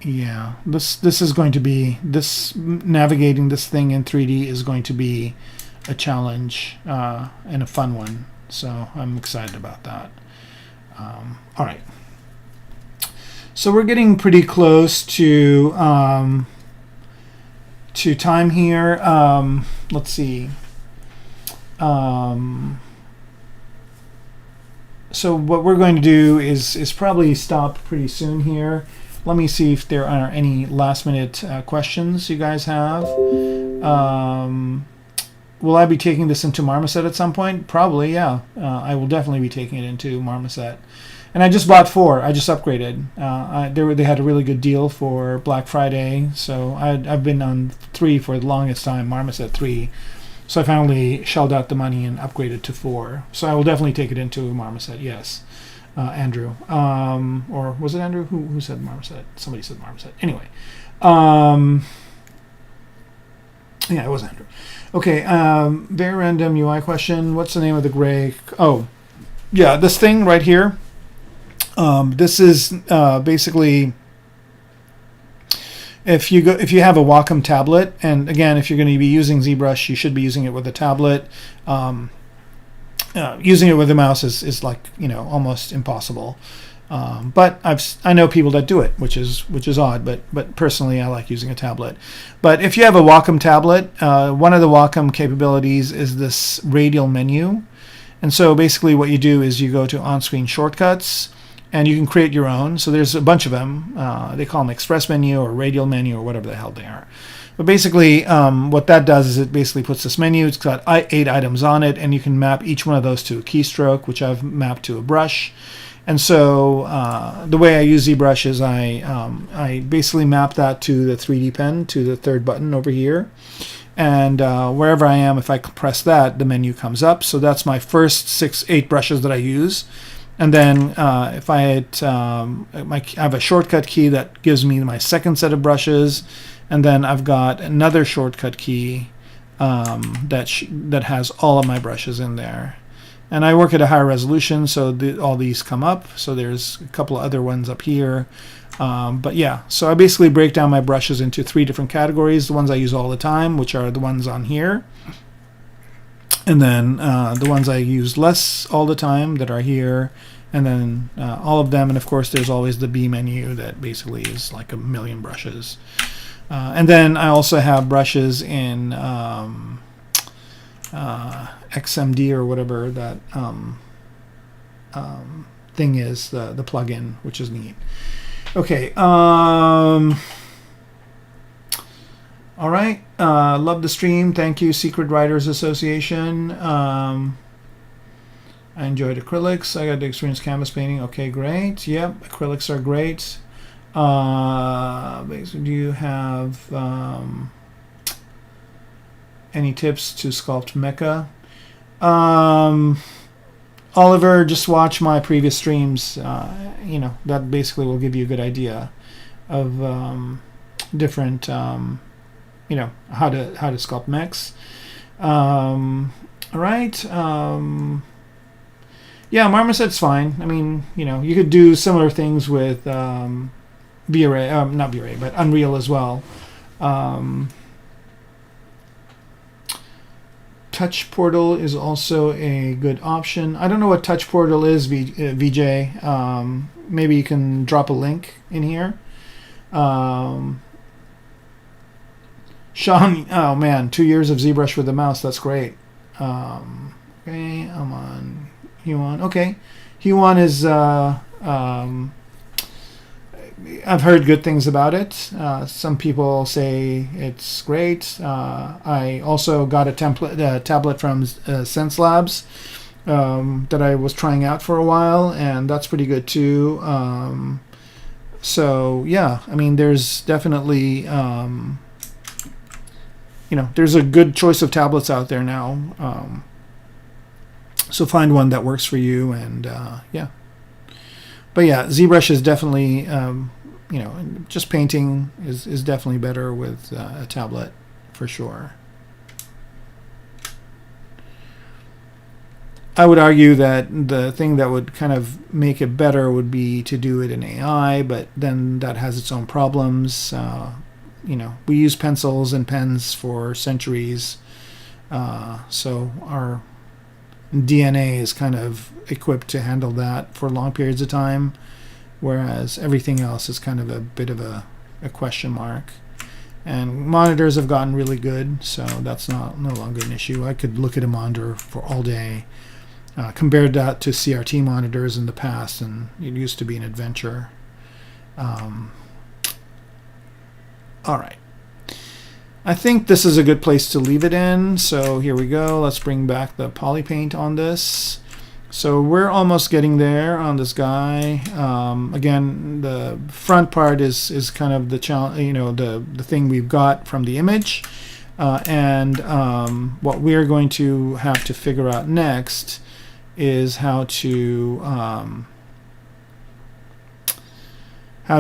Yeah, this is going to be, navigating this thing in 3D is going to be a challenge and a fun one. So I'm excited about that. All right. So we're getting pretty close to time here. Let's see. So what we're going to do is probably stop pretty soon here. Let me see if there are any last-minute questions you guys have. Will I be taking this into Marmoset at some point? Probably, yeah. I will definitely be taking it into Marmoset. And I just bought 4. I just upgraded. They had a really good deal for Black Friday, so I've been on 3 for the longest time, Marmoset 3. So I finally shelled out the money and upgraded to 4. So I will definitely take it into Marmoset, yes. Andrew, or was it Andrew who said Marmoset? Somebody said Marmoset. Anyway, yeah, it was Andrew. Okay, very random UI question. What's the name of the gray? Oh, yeah, this thing right here. This is basically if you have a Wacom tablet, and again, if you're going to be using ZBrush, you should be using it with a tablet. Using it with a mouse is like, almost impossible. But I know people that do it, which is odd. But personally, I like using a tablet. But if you have a Wacom tablet, one of the Wacom capabilities is this radial menu. And so basically, what you do is you go to on-screen shortcuts, and you can create your own. So there's a bunch of them. They call them express menu or radial menu or whatever the hell they are. But basically, what that does is it basically puts this menu. It's got 8 items on it, and you can map each one of those to a keystroke, which I've mapped to a brush. And so the way I use ZBrush is I basically map that to the 3D pen, to the third button over here. And wherever I am, if I press that, the menu comes up. So that's my first 8 brushes that I use. And then if I have a shortcut key that gives me my second set of brushes. And then I've got another shortcut key that has all of my brushes in there. And I work at a higher resolution, so all these come up. So there's a couple of other ones up here. But yeah, so I basically break down my brushes into 3 different categories. The ones I use all the time, which are the ones on here. And then the ones I use less all the time that are here. And then all of them. And of course, there's always the B menu that basically is like a million brushes. And then I also have brushes in XMD or whatever that thing is, the plugin, which is neat. Okay. All right. Love the stream. Thank you, Secret Writers Association. I enjoyed acrylics. I got to experience canvas painting. Okay, great. Yep, acrylics are great. Basically, do you have any tips to sculpt mecha? Oliver, just watch my previous streams. That basically will give you a good idea of different, how to sculpt mechs. All right. Yeah, Marmoset's fine. I mean, you could do similar things with V-Ray, not V-Ray, but Unreal as well. Touch Portal is also a good option. I don't know what Touch Portal is, VJ. Maybe you can drop a link in here. Sean, oh man, 2 years of ZBrush with the mouse. That's great. Okay, I'm on Huon. Okay, Huon is... I've heard good things about it. Some people say it's great. I also got a tablet from Sense Labs that I was trying out for a while, and that's pretty good too. So yeah, I mean, there's definitely there's a good choice of tablets out there now. So find one that works for you, and yeah. But yeah, ZBrush is definitely just painting is definitely better with a tablet for sure. I would argue that the thing that would kind of make it better would be to do it in AI, but then that has its own problems. We use pencils and pens for centuries, so our DNA is kind of equipped to handle that for long periods of time, whereas everything else is kind of a bit of a question mark. And monitors have gotten really good, so that's no longer an issue. I could look at a monitor for all day. Compared that to CRT monitors in the past, and it used to be an adventure. All right. I think this is a good place to leave it in. So here we go. Let's bring back the poly paint on this. So we're almost getting there on this guy. Again, the front part is kind of the challenge, the thing we've got from the image. And what we're going to have to figure out next is how to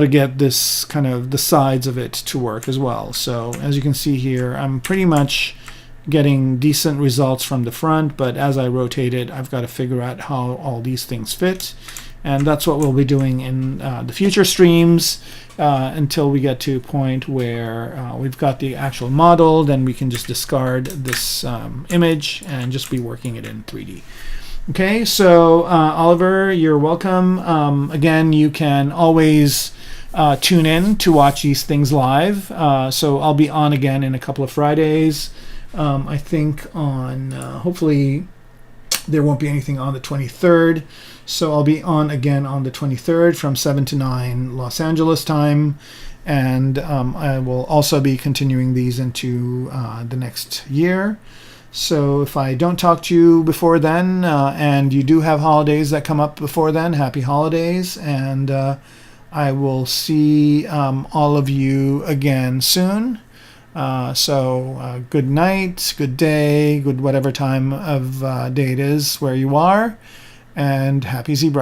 get this kind of the sides of it to work as well. So as you can see here, I'm pretty much getting decent results from the front, but as I rotate it, I've got to figure out how all these things fit, and that's what we'll be doing in the future streams until we get to a point where we've got the actual model. Then we can just discard this image and just be working it in 3D. Okay, so Oliver, you're welcome. Again, you can always tune in to watch these things live. So I'll be on again in a couple of Fridays. I think on, hopefully there won't be anything on the 23rd. So I'll be on again on the 23rd from 7 to 9 Los Angeles time. And I will also be continuing these into the next year. So if I don't talk to you before then, and you do have holidays that come up before then, happy holidays. And I will see all of you again soon. So good night, good day, good whatever time of day it is where you are. And happy ZBrush.